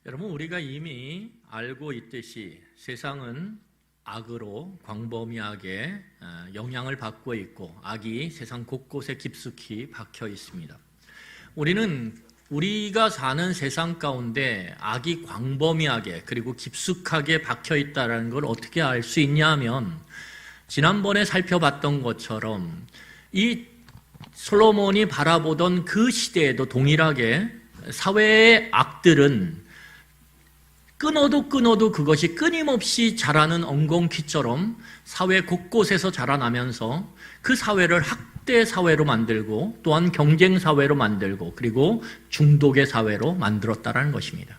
여러분, 우리가 이미 알고 있듯이 세상은 악으로 광범위하게 영향을 받고 있고 악이 세상 곳곳에 깊숙이 박혀 있습니다. 우리가 사는 세상 가운데 악이 광범위하게 그리고 깊숙하게 박혀 있다는 걸 어떻게 알 수 있냐 하면, 지난번에 살펴봤던 것처럼 이 솔로몬이 바라보던 그 시대에도 동일하게 사회의 악들은 끊어도 그것이 끊임없이 자라는 엉겅퀴처럼 사회 곳곳에서 자라나면서 그 사회를 학대 사회로 만들고 또한 경쟁 사회로 만들고 그리고 중독의 사회로 만들었다는 것입니다.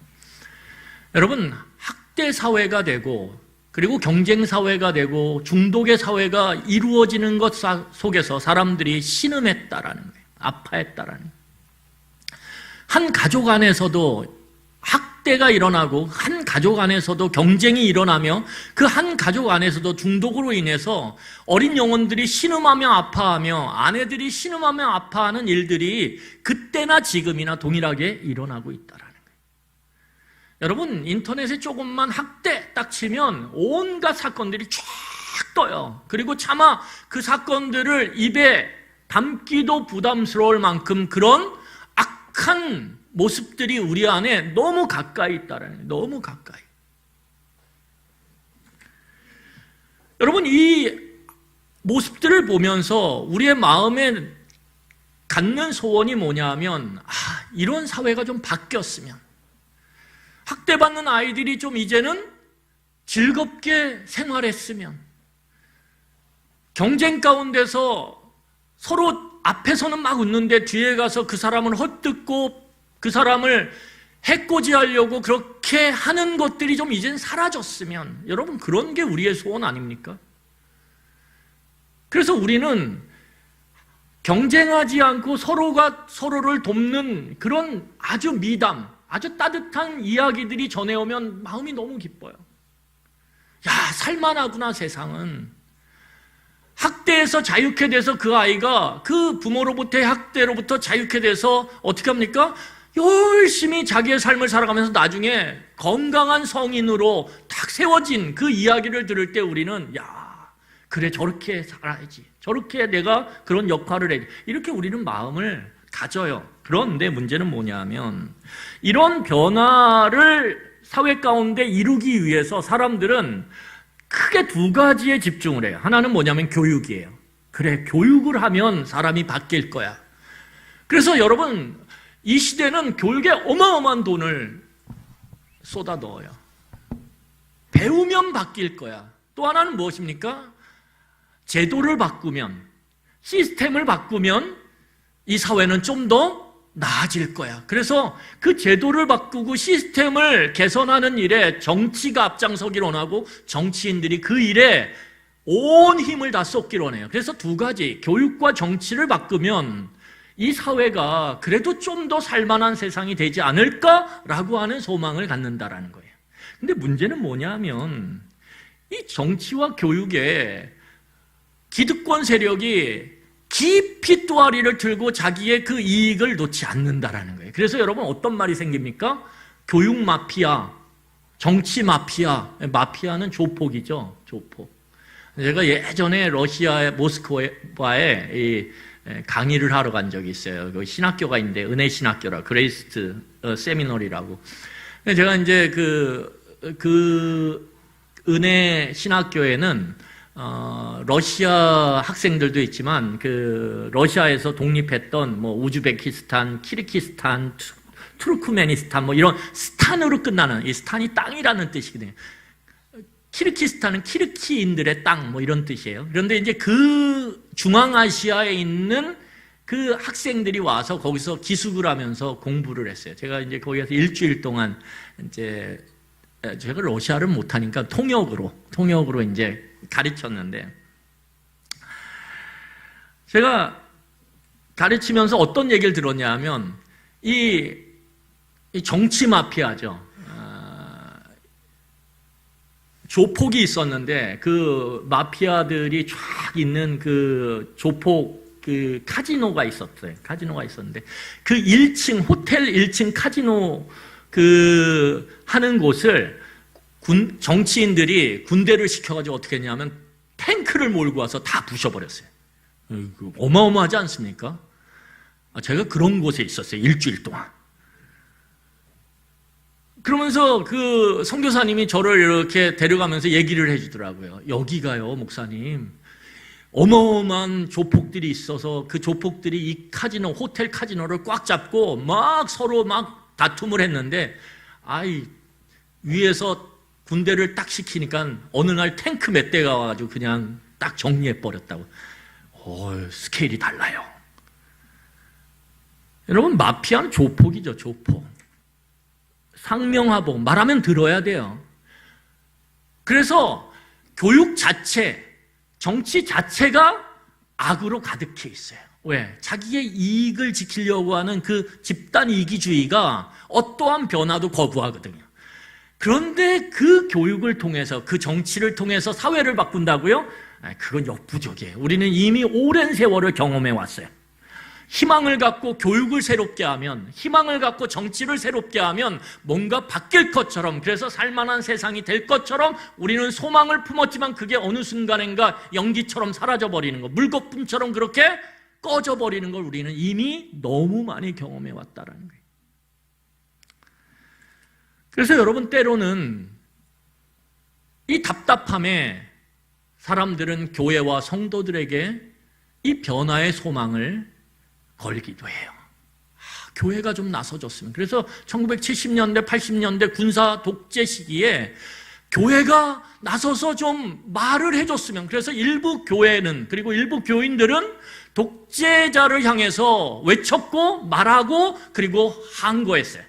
여러분, 학대 사회가 되고 그리고 경쟁 사회가 되고 중독의 사회가 이루어지는 것 속에서 사람들이 신음했다라는 거예요. 아파했다라는 거예요. 한 가족 안에서도 학대가 일어나고 한 가족 안에서도 경쟁이 일어나며 그 한 가족 안에서도 중독으로 인해서 어린 영혼들이 신음하며 아파하며 아내들이 신음하며 아파하는 일들이 그때나 지금이나 동일하게 일어나고 있다라는 거예요. 여러분, 인터넷에 조금만 학대 딱 치면 온갖 사건들이 쫙 떠요. 그리고 차마 그 사건들을 입에 담기도 부담스러울 만큼 그런 악한 모습들이 우리 안에 너무 가까이 있다라는 거예요. 너무 가까이. 여러분, 이 모습들을 보면서 우리의 마음에 갖는 소원이 뭐냐면, 이런 사회가 좀 바뀌었으면, 학대받는 아이들이 좀 이제는 즐겁게 생활했으면, 경쟁 가운데서 서로 앞에서는 막 웃는데 뒤에 가서 그 사람을 헛듣고 그 사람을 해코지하려고 그렇게 하는 것들이 좀 이젠 사라졌으면, 여러분, 그런 게 우리의 소원 아닙니까? 그래서 우리는 경쟁하지 않고 서로가 서로를 돕는 그런 아주 미담, 아주 따뜻한 이야기들이 전해오면 마음이 너무 기뻐요. 야, 살만하구나 세상은. 학대에서 자유케 돼서 그 아이가 그 부모로부터의 학대로부터 자유케 돼서 어떻게 합니까? 열심히 자기의 삶을 살아가면서 나중에 건강한 성인으로 딱 세워진 그 이야기를 들을 때 우리는, 야, 그래, 저렇게 살아야지, 저렇게 내가 그런 역할을 해야지, 이렇게 우리는 마음을 가져요. 그런데 문제는 뭐냐면, 이런 변화를 사회 가운데 이루기 위해서 사람들은 크게 두 가지에 집중을 해요. 하나는 뭐냐면 교육이에요. 그래, 교육을 하면 사람이 바뀔 거야. 그래서 여러분, 이 시대는 교육에 어마어마한 돈을 쏟아 넣어요. 배우면 바뀔 거야. 또 하나는 무엇입니까? 제도를 바꾸면, 시스템을 바꾸면 이 사회는 좀 더 나아질 거야. 그래서 그 제도를 바꾸고 시스템을 개선하는 일에 정치가 앞장서기를 원하고 정치인들이 그 일에 온 힘을 다 쏟기를 원해요. 그래서 두 가지, 교육과 정치를 바꾸면 이 사회가 그래도 좀 더 살만한 세상이 되지 않을까라고 하는 소망을 갖는다라는 거예요. 근데 문제는 뭐냐면, 이 정치와 교육에 기득권 세력이 깊이 또아리를 들고 자기의 그 이익을 놓지 않는다라는 거예요. 그래서 여러분, 어떤 말이 생깁니까? 교육 마피아, 정치 마피아. 마피아는 조폭이죠, 조폭. 제가 예전에 러시아의 모스크바에 이 강의를 하러 간 적이 있어요. 그 신학교가 있는데, 은혜 신학교라, 그레이스 세미너리라고. 제가 이제 그 은혜 신학교에는 러시아 학생들도 있지만, 그 러시아에서 독립했던 뭐 우즈베키스탄, 키르기스탄, 투르크메니스탄, 뭐 이런 스탄으로 끝나는, 이 스탄이 땅이라는 뜻이거든요. 키르기스탄은 키르키인들의 땅, 뭐 이런 뜻이에요. 그런데 이제 그 중앙아시아에 있는 그 학생들이 와서 거기서 기숙을 하면서 공부를 했어요. 제가 이제 거기에서 일주일 동안 이제, 제가 러시아를 못하니까 통역으로 이제 가르쳤는데, 제가 가르치면서 어떤 얘기를 들었냐 하면, 이 정치 마피아죠. 조폭이 있었는데, 그 마피아들이 쫙 있는 그 조폭 그 카지노가 있었어요. 카지노가 있었는데, 그 1층, 호텔 1층 카지노 하는 곳을 정치인들이 군대를 시켜가지고 어떻게 했냐면 탱크를 몰고 와서 다 부셔버렸어요. 어마어마하지 않습니까? 제가 그런 곳에 있었어요. 일주일 동안. 그러면서 그 선교사님이 저를 이렇게 데려가면서 얘기를 해주더라고요. 여기가요, 목사님, 어마어마한 조폭들이 있어서 그 조폭들이 이 호텔 카지노를 꽉 잡고 막 서로 막 다툼을 했는데, 위에서 군대를 딱 시키니까 어느 날 탱크 몇 대가 와가지고 그냥 딱 정리해버렸다고. 스케일이 달라요. 여러분, 마피아는 조폭이죠, 조폭. 상명하복, 말하면 들어야 돼요. 그래서 교육 자체, 정치 자체가 악으로 가득해 있어요. 왜? 자기의 이익을 지키려고 하는 그 집단 이기주의가 어떠한 변화도 거부하거든요. 그런데 그 교육을 통해서, 그 정치를 통해서 사회를 바꾼다고요? 그건 역부족이에요. 우리는 이미 오랜 세월을 경험해 왔어요. 희망을 갖고 교육을 새롭게 하면, 희망을 갖고 정치를 새롭게 하면 뭔가 바뀔 것처럼, 그래서 살만한 세상이 될 것처럼 우리는 소망을 품었지만 그게 어느 순간인가 연기처럼 사라져버리는 거, 물거품처럼 그렇게 꺼져버리는 걸 우리는 이미 너무 많이 경험해 왔다는 거예요. 그래서 여러분, 때로는 이 답답함에 사람들은 교회와 성도들에게 이 변화의 소망을 걸기도 해요. 교회가 좀 나서줬으면. 그래서 1970년대, 80년대 군사 독재 시기에 교회가 나서서 좀 말을 해줬으면. 그래서 일부 교회는, 그리고 일부 교인들은 독재자를 향해서 외쳤고 말하고 그리고 항거했어요.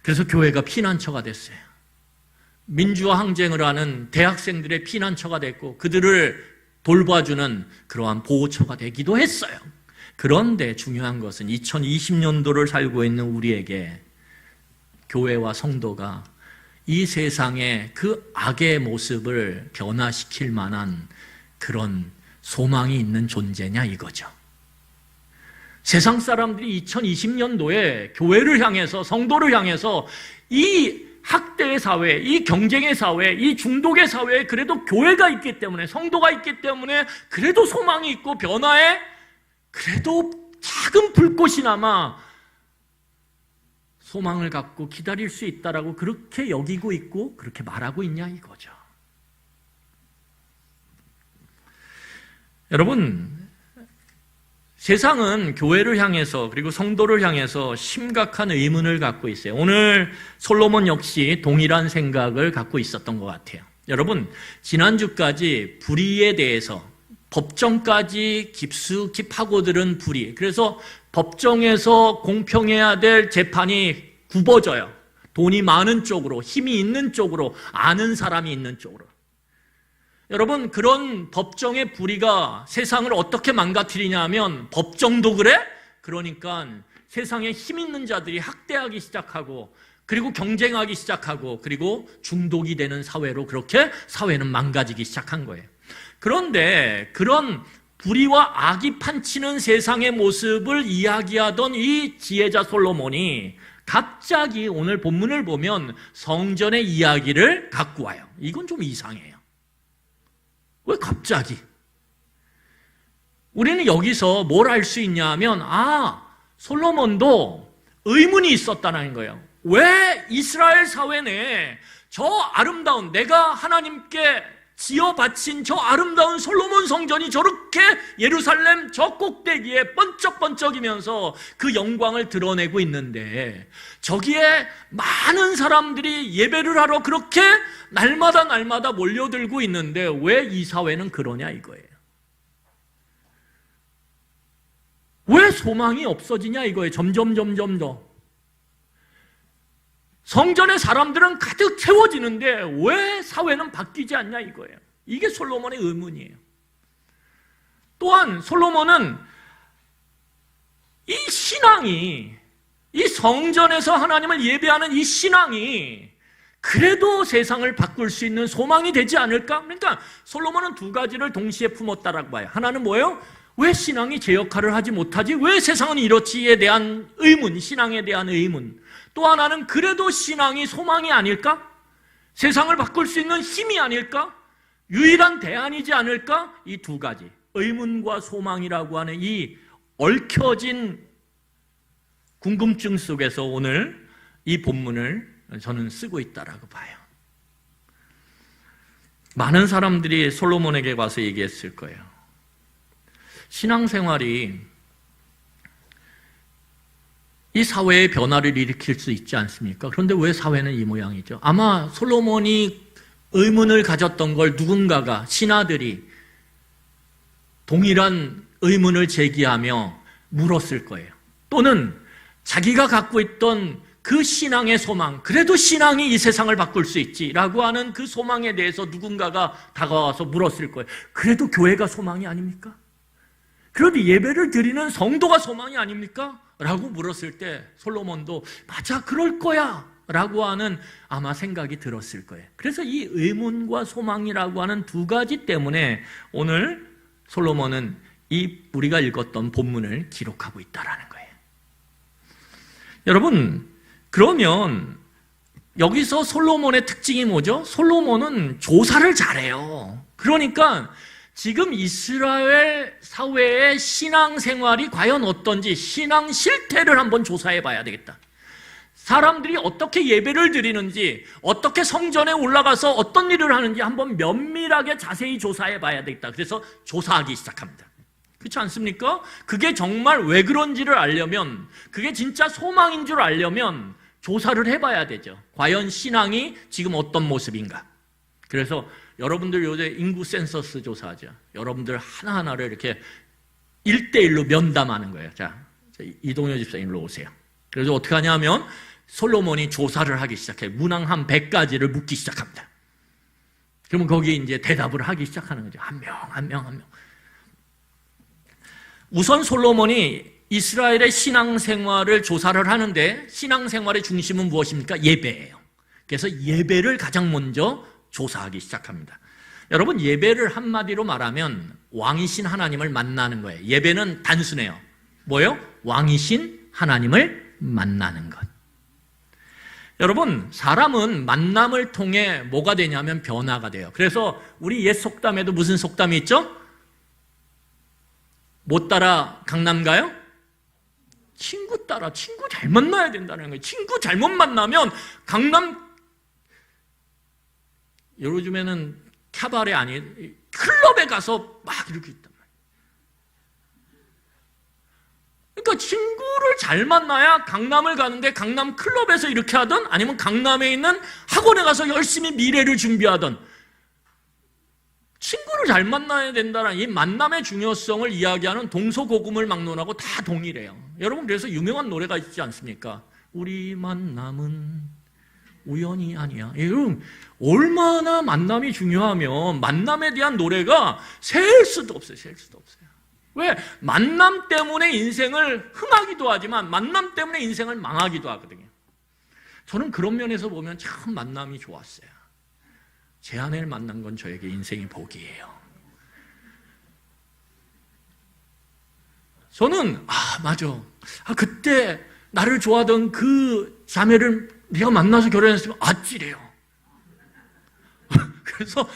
그래서 교회가 피난처가 됐어요. 민주화 항쟁을 하는 대학생들의 피난처가 됐고 그들을 돌봐주는 그러한 보호처가 되기도 했어요. 그런데 중요한 것은 2020년도를 살고 있는 우리에게 교회와 성도가 이 세상의 그 악의 모습을 변화시킬 만한 그런 소망이 있는 존재냐 이거죠. 세상 사람들이 2020년도에 교회를 향해서, 성도를 향해서 이 학대의 사회, 이 경쟁의 사회, 이 중독의 사회에 그래도 교회가 있기 때문에, 성도가 있기 때문에 그래도 소망이 있고 변화에 그래도 작은 불꽃이나마 소망을 갖고 기다릴 수 있다라고 그렇게 여기고 있고 그렇게 말하고 있냐 이거죠. 여러분, 세상은 교회를 향해서 그리고 성도를 향해서 심각한 의문을 갖고 있어요. 오늘 솔로몬 역시 동일한 생각을 갖고 있었던 것 같아요. 여러분, 지난주까지 불의에 대해서 법정까지 깊숙이 파고들은 불의. 그래서 법정에서 공평해야 될 재판이 굽어져요. 돈이 많은 쪽으로, 힘이 있는 쪽으로, 아는 사람이 있는 쪽으로. 여러분, 그런 법정의 불의가 세상을 어떻게 망가뜨리냐 하면 법정도 그래? 그러니까 세상에 힘 있는 자들이 학대하기 시작하고 그리고 경쟁하기 시작하고 그리고 중독이 되는 사회로 그렇게 사회는 망가지기 시작한 거예요. 그런데 그런 불의와 악이 판치는 세상의 모습을 이야기하던 이 지혜자 솔로몬이 갑자기 오늘 본문을 보면 성전의 이야기를 갖고 와요. 이건 좀 이상해요. 왜 갑자기? 우리는 여기서 뭘 알 수 있냐 하면 솔로몬도 의문이 있었다는 거예요. 왜 이스라엘 사회 내에 저 아름다운, 내가 하나님께 지어 바친 저 아름다운 솔로몬 성전이 저렇게 예루살렘 저 꼭대기에 번쩍번쩍이면서 그 영광을 드러내고 있는데 저기에 많은 사람들이 예배를 하러 그렇게 날마다 몰려들고 있는데 왜 이 사회는 그러냐 이거예요. 왜 소망이 없어지냐 이거예요. 점점 더. 성전의 사람들은 가득 채워지는데 왜 사회는 바뀌지 않냐 이거예요. 이게 솔로몬의 의문이에요. 또한 솔로몬은 이 신앙이, 이 성전에서 하나님을 예배하는 이 신앙이 그래도 세상을 바꿀 수 있는 소망이 되지 않을까? 그러니까 솔로몬은 두 가지를 동시에 품었다라고 봐요. 하나는 뭐예요? 왜 신앙이 제 역할을 하지 못하지? 왜 세상은 이렇지에 대한 의문, 신앙에 대한 의문. 또 하나는 그래도 신앙이 소망이 아닐까? 세상을 바꿀 수 있는 힘이 아닐까? 유일한 대안이지 않을까? 이 두 가지, 의문과 소망이라고 하는 이 얽혀진 궁금증 속에서 오늘 이 본문을 저는 쓰고 있다라고 봐요. 많은 사람들이 솔로몬에게 와서 얘기했을 거예요. 신앙생활이 이 사회의 변화를 일으킬 수 있지 않습니까? 그런데 왜 사회는 이 모양이죠? 아마 솔로몬이 의문을 가졌던 걸 누군가가, 신하들이 동일한 의문을 제기하며 물었을 거예요. 또는 자기가 갖고 있던 그 신앙의 소망, 그래도 신앙이 이 세상을 바꿀 수 있지라고 하는 그 소망에 대해서 누군가가 다가와서 물었을 거예요. 그래도 교회가 소망이 아닙니까? 그래도 예배를 드리는 성도가 소망이 아닙니까? 라고 물었을 때 솔로몬도 맞아, 그럴 거야 라고 하는 아마 생각이 들었을 거예요. 그래서 이 의문과 소망이라고 하는 두 가지 때문에 오늘 솔로몬은 이 우리가 읽었던 본문을 기록하고 있다라는 거예요. 여러분, 그러면 여기서 솔로몬의 특징이 뭐죠? 솔로몬은 조사를 잘해요. 그러니까 지금 이스라엘 사회의 신앙생활이 과연 어떤지 신앙 실태를 한번 조사해 봐야 되겠다. 사람들이 어떻게 예배를 드리는지, 어떻게 성전에 올라가서 어떤 일을 하는지 한번 면밀하게 자세히 조사해 봐야 되겠다. 그래서 조사하기 시작합니다. 그렇지 않습니까? 그게 정말 왜 그런지를 알려면, 그게 진짜 소망인 줄 알려면 조사를 해봐야 되죠. 과연 신앙이 지금 어떤 모습인가. 그래서 여러분들 요새 인구 센서스 조사하죠. 여러분들 하나하나를 이렇게 1대1로 면담하는 거예요. 자, 이동효 집사님 일로 오세요. 그래서 어떻게 하냐면 솔로몬이 조사를 하기 시작해요. 문항 한 100가지를 묻기 시작합니다. 그러면 거기에 이제 대답을 하기 시작하는 거죠. 한 명, 한 명, 한 명. 우선 솔로몬이 이스라엘의 신앙생활을 조사를 하는데 신앙생활의 중심은 무엇입니까? 예배예요. 그래서 예배를 가장 먼저 조사하기 시작합니다. 여러분, 예배를 한마디로 말하면 왕이신 하나님을 만나는 거예요. 예배는 단순해요. 뭐예요? 왕이신 하나님을 만나는 것. 여러분, 사람은 만남을 통해 뭐가 되냐면 변화가 돼요. 그래서 우리 옛 속담에도 무슨 속담이 있죠? 뭐 따라 강남 가요? 친구 따라. 친구 잘 만나야 된다는 거예요. 친구 잘못 만나면 강남, 요즘에는 캬바레 아니 클럽에 가서 막 이렇게 있단 말이에요. 그러니까 친구를 잘 만나야 강남을 가는데 강남 클럽에서 이렇게 하든 아니면 강남에 있는 학원에 가서 열심히 미래를 준비하든 친구를 잘 만나야 된다는 이 만남의 중요성을 이야기하는 동서고금을 막론하고 다 동일해요. 여러분, 그래서 유명한 노래가 있지 않습니까? 우리 만남은 우연이 아니야. 여러분, 얼마나 만남이 중요하면 만남에 대한 노래가 셀 수도 없어요. 셀 수도 없어요. 왜? 만남 때문에 인생을 흥하기도 하지만 만남 때문에 인생을 망하기도 하거든요. 저는 그런 면에서 보면 참 만남이 좋았어요. 제 아내를 만난 건 저에게 인생의 복이에요. 저는 맞아. 그때 나를 좋아하던 그 자매를 네가 만나서 결혼했으면 아찔해요. 그래서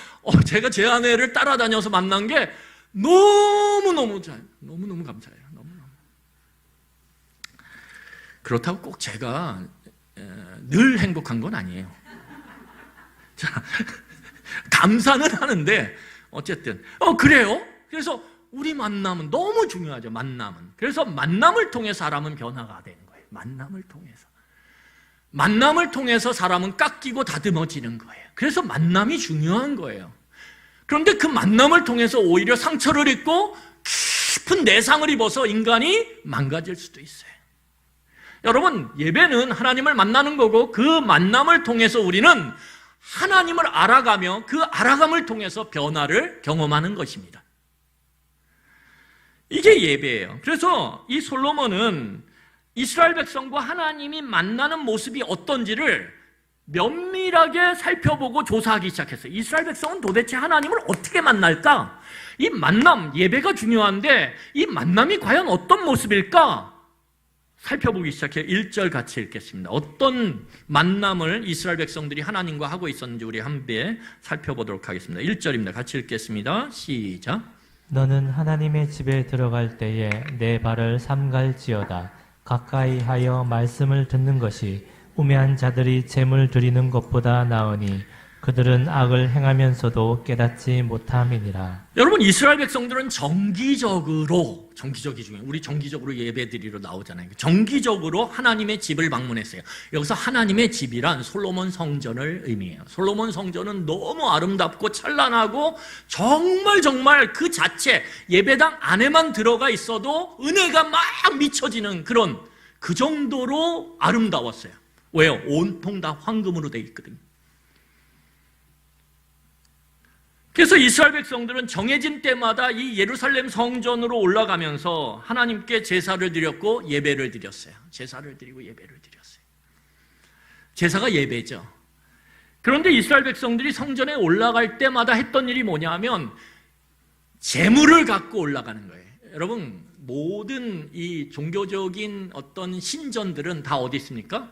제가 제 아내를 따라다녀서 만난 게 너무너무 너무너무 감사해요. 너무너무. 그렇다고 꼭 제가 늘 행복한 건 아니에요. 자, 감사는 하는데 어쨌든 그래요? 그래서 우리 만남은 너무 중요하죠. 만남은. 그래서 만남을 통해 사람은 변화가 되는 거예요. 만남을 통해서 사람은 깎이고 다듬어지는 거예요. 그래서 만남이 중요한 거예요. 그런데 그 만남을 통해서 오히려 상처를 입고 깊은 내상을 입어서 인간이 망가질 수도 있어요. 여러분, 예배는 하나님을 만나는 거고 그 만남을 통해서 우리는 하나님을 알아가며 그 알아감을 통해서 변화를 경험하는 것입니다. 이게 예배예요. 그래서 이 솔로몬은 이스라엘 백성과 하나님이 만나는 모습이 어떤지를 면밀하게 살펴보고 조사하기 시작했어요. 이스라엘 백성은 도대체 하나님을 어떻게 만날까? 이 만남, 예배가 중요한데 이 만남이 과연 어떤 모습일까? 살펴보기 시작해요. 1절 같이 읽겠습니다. 어떤 만남을 이스라엘 백성들이 하나님과 하고 있었는지 우리 함께 살펴보도록 하겠습니다. 1절입니다. 같이 읽겠습니다. 시작. 너는 하나님의 집에 들어갈 때에 내 발을 삼갈지어다. 가까이 하여 말씀을 듣는 것이 우매한 자들이 재물 드리는 것보다 나으니 그들은 악을 행하면서도 깨닫지 못함이니라. 여러분, 이스라엘 백성들은 정기적으로 우리 정기적으로 예배드리러 나오잖아요. 정기적으로 하나님의 집을 방문했어요. 여기서 하나님의 집이란 솔로몬 성전을 의미해요. 솔로몬 성전은 너무 아름답고 찬란하고 정말 그 자체 예배당 안에만 들어가 있어도 은혜가 막 미쳐지는 그 정도로 아름다웠어요. 왜요? 온통 다 황금으로 돼 있거든요. 그래서 이스라엘 백성들은 정해진 때마다 이 예루살렘 성전으로 올라가면서 하나님께 제사를 드렸고 예배를 드렸어요. 제사를 드리고 예배를 드렸어요. 제사가 예배죠. 그런데 이스라엘 백성들이 성전에 올라갈 때마다 했던 일이 뭐냐면 제물을 갖고 올라가는 거예요. 여러분, 모든 이 종교적인 어떤 신전들은 다 어디 있습니까?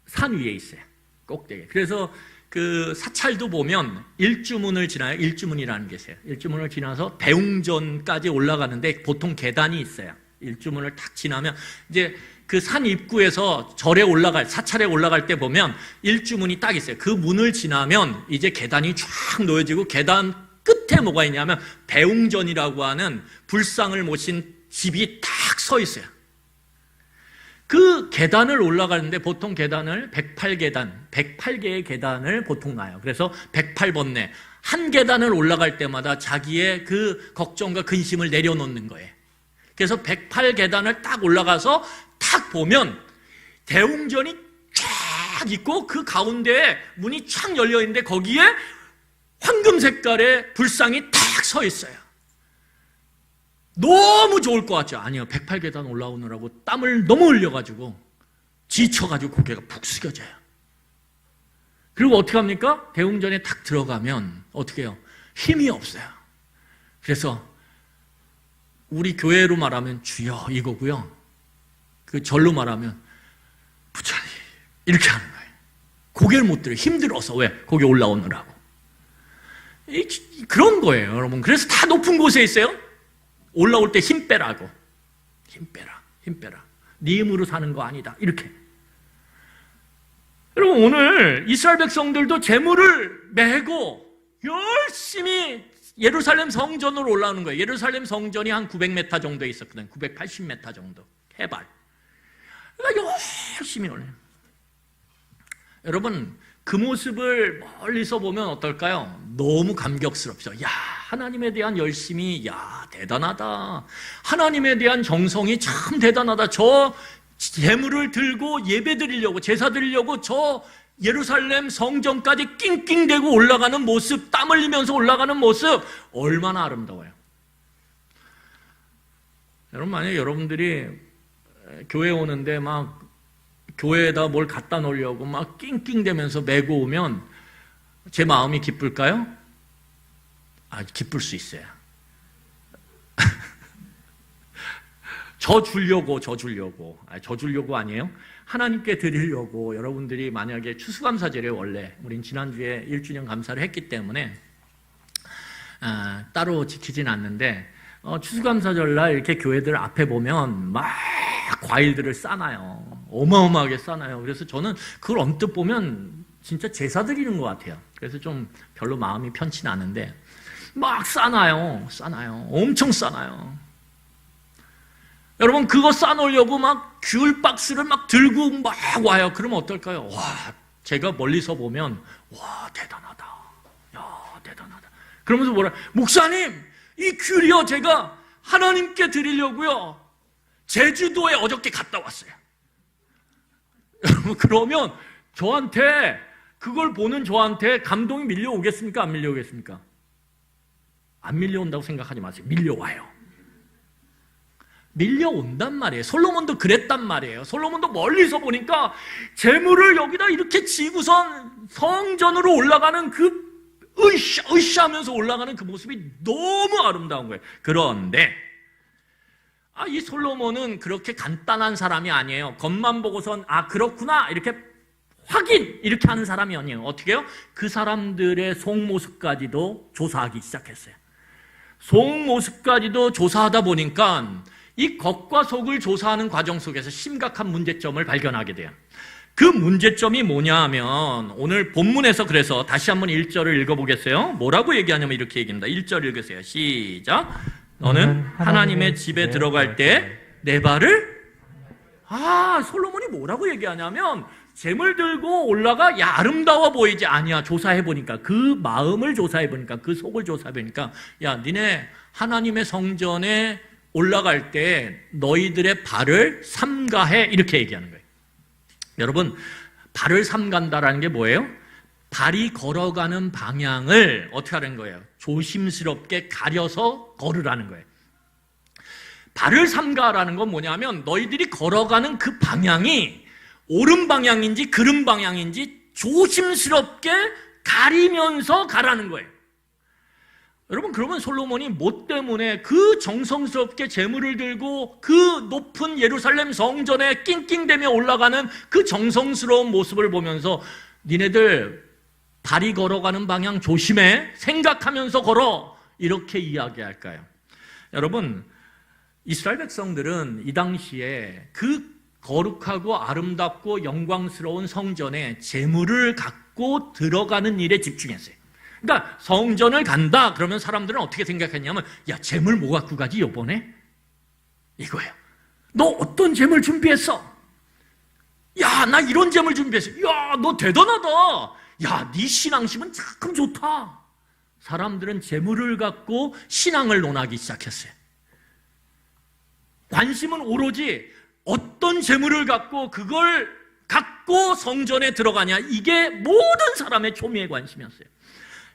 산 위에 있어요. 꼭대기에. 그래서 그 사찰도 보면 일주문을 지나요. 일주문이라는 게 있어요. 일주문을 지나서 대웅전까지 올라가는데 보통 계단이 있어요. 일주문을 탁 지나면 이제 그 산 입구에서 사찰에 올라갈 때 보면 일주문이 딱 있어요. 그 문을 지나면 이제 계단이 쫙 놓여지고 계단 끝에 뭐가 있냐면 대웅전이라고 하는 불상을 모신 집이 딱 서 있어요. 그 계단을 올라가는데 보통 계단을 108개의 계단을 보통 놔요. 그래서 108번뇌, 한 계단을 올라갈 때마다 자기의 그 걱정과 근심을 내려놓는 거예요. 그래서 108계단을 딱 올라가서 탁 보면 대웅전이 쫙 있고 그 가운데에 문이 쫙 열려 있는데 거기에 황금 색깔의 불상이 탁 서 있어요. 너무 좋을 것 같죠? 아니요. 108계단 올라오느라고 땀을 너무 흘려가지고 지쳐가지고 고개가 푹 숙여져요. 그리고 어떻게 합니까? 대웅전에 탁 들어가면 어떻게 해요? 힘이 없어요. 그래서 우리 교회로 말하면 주여 이거고요. 그 절로 말하면 부처님 이렇게 하는 거예요. 고개를 못 들어요. 힘들어서. 왜? 거기 올라오느라고. 그런 거예요, 여러분. 그래서 다 높은 곳에 있어요. 올라올 때 힘 빼라고. 힘 빼라. 네 힘으로 사는 거 아니다. 이렇게. 여러분, 오늘 이스라엘 백성들도 재물을 메고 열심히 예루살렘 성전으로 올라오는 거예요. 예루살렘 성전이 한 900m 정도에 있었거든요. 980m 정도 해발. 그러니까 열심히 올려요. 여러분, 그 모습을 멀리서 보면 어떨까요? 너무 감격스럽죠. 야, 하나님에 대한 열심이, 야, 대단하다. 하나님에 대한 정성이 참 대단하다. 저 재물을 들고 예배 드리려고, 제사 드리려고 저 예루살렘 성전까지 낑낑대고 올라가는 모습, 땀 흘리면서 올라가는 모습, 얼마나 아름다워요. 여러분, 만약에 여러분들이 교회 오는데 막 교회에다 뭘 갖다 놓으려고 막 낑낑대면서 메고 오면 제 마음이 기쁠까요? 기쁠 수 있어요. 저 주려고 아니에요? 하나님께 드리려고. 여러분들이 만약에 추수감사제를 원래 우린 지난주에 1주년 감사를 했기 때문에 따로 지키진 않는데 추수감사절날 이렇게 교회들 앞에 보면 막 과일들을 싸놔요. 어마어마하게 싸놔요. 그래서 저는 그걸 언뜻 보면 진짜 제사 드리는 것 같아요. 그래서 좀 별로 마음이 편치는 않은데 막 싸놔요. 엄청 싸놔요. 여러분, 그거 싸놓으려고 막 귤 박스를 막 들고 막 와요. 그러면 어떨까요? 와, 제가 멀리서 보면 와, 대단하다. 야, 대단하다. 그러면서 뭐라, 목사님, 이 귤이요, 제가 하나님께 드리려고요, 제주도에 어저께 갔다 왔어요. 여러분, 그러면 저한테, 그걸 보는 저한테 감동이 밀려오겠습니까? 안 밀려오겠습니까? 안 밀려온다고 생각하지 마세요. 밀려와요. 밀려온단 말이에요. 솔로몬도 그랬단 말이에요. 솔로몬도 멀리서 보니까 재물을 여기다 이렇게 지고선 성전으로 올라가는 그 으쌰 으쌰 하면서 올라가는 그 모습이 너무 아름다운 거예요. 그런데 이 솔로몬은 그렇게 간단한 사람이 아니에요. 겉만 보고선 그렇구나 이렇게 확인 이렇게 하는 사람이 아니에요. 어떻게 해요? 그 사람들의 속모습까지도 조사하기 시작했어요. 속모습까지도 조사하다 보니까 이 겉과 속을 조사하는 과정 속에서 심각한 문제점을 발견하게 돼요. 그 문제점이 뭐냐 하면 오늘 본문에서 그래서 다시 한번 1절을 읽어보겠어요. 뭐라고 얘기하냐면 이렇게 얘기합니다. 1절 읽으세요. 시작. 너는 하나님의 집에 들어갈 때 내 발을 솔로몬이 뭐라고 얘기하냐면 재물 들고 올라가 아름다워 보이지 아니야. 조사해보니까 그 마음을 조사해보니까 그 속을 조사해보니까 니네 하나님의 성전에 올라갈 때 너희들의 발을 삼가해 이렇게 얘기하는 거예요. 여러분 발을 삼간다라는 게 뭐예요? 발이 걸어가는 방향을 어떻게 하는 거예요? 조심스럽게 가려서 걸으라는 거예요. 발을 삼가라는 건 뭐냐면 너희들이 걸어가는 그 방향이 옳은 방향인지 그른 방향인지 조심스럽게 가리면서 가라는 거예요. 여러분 그러면 솔로몬이 뭐 때문에 그 정성스럽게 재물을 들고 그 높은 예루살렘 성전에 낑낑대며 올라가는 그 정성스러운 모습을 보면서 니네들 발이 걸어가는 방향 조심해 생각하면서 걸어 이렇게 이야기할까요? 여러분 이스라엘 백성들은 이 당시에 그 거룩하고 아름답고 영광스러운 성전에 재물을 갖고 들어가는 일에 집중했어요. 그러니까 성전을 간다 그러면 사람들은 어떻게 생각했냐면 재물 뭐 갖고 가지 이번에? 이거예요. 너 어떤 재물 준비했어? 나 이런 재물 준비했어. 너 대단하다. 네 신앙심은 참 좋다. 사람들은 재물을 갖고 신앙을 논하기 시작했어요. 관심은 오로지 어떤 재물을 갖고 그걸 갖고 성전에 들어가냐 이게 모든 사람의 초미의 관심이었어요.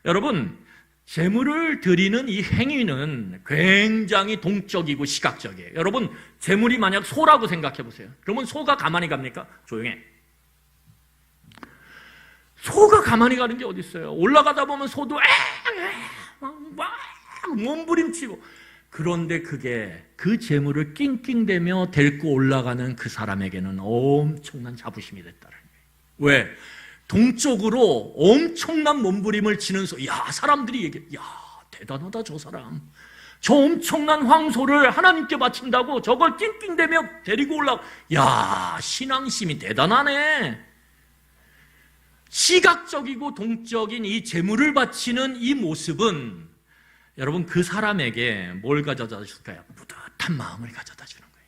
여러분 재물을 드리는 이 행위는 굉장히 동적이고 시각적이에요. 여러분 재물이 만약 소라고 생각해 보세요. 그러면 소가 가만히 갑니까? 조용해. 소가 가만히 가는 게 어디 있어요? 올라가다 보면 소도 막 몸부림치고. 그런데 그게 그 재물을 낑낑대며 데리고 올라가는 그 사람에게는 엄청난 자부심이 됐다는 거예요. 왜? 동적으로 엄청난 몸부림을 치는 소. 사람들이 얘기해. 대단하다 저 사람. 저 엄청난 황소를 하나님께 바친다고 저걸 낑낑대며 데리고 올라가. 신앙심이 대단하네. 시각적이고 동적인 이 재물을 바치는 이 모습은 여러분 그 사람에게 뭘 가져다 줄까요? 뿌듯한 마음을 가져다 주는 거예요.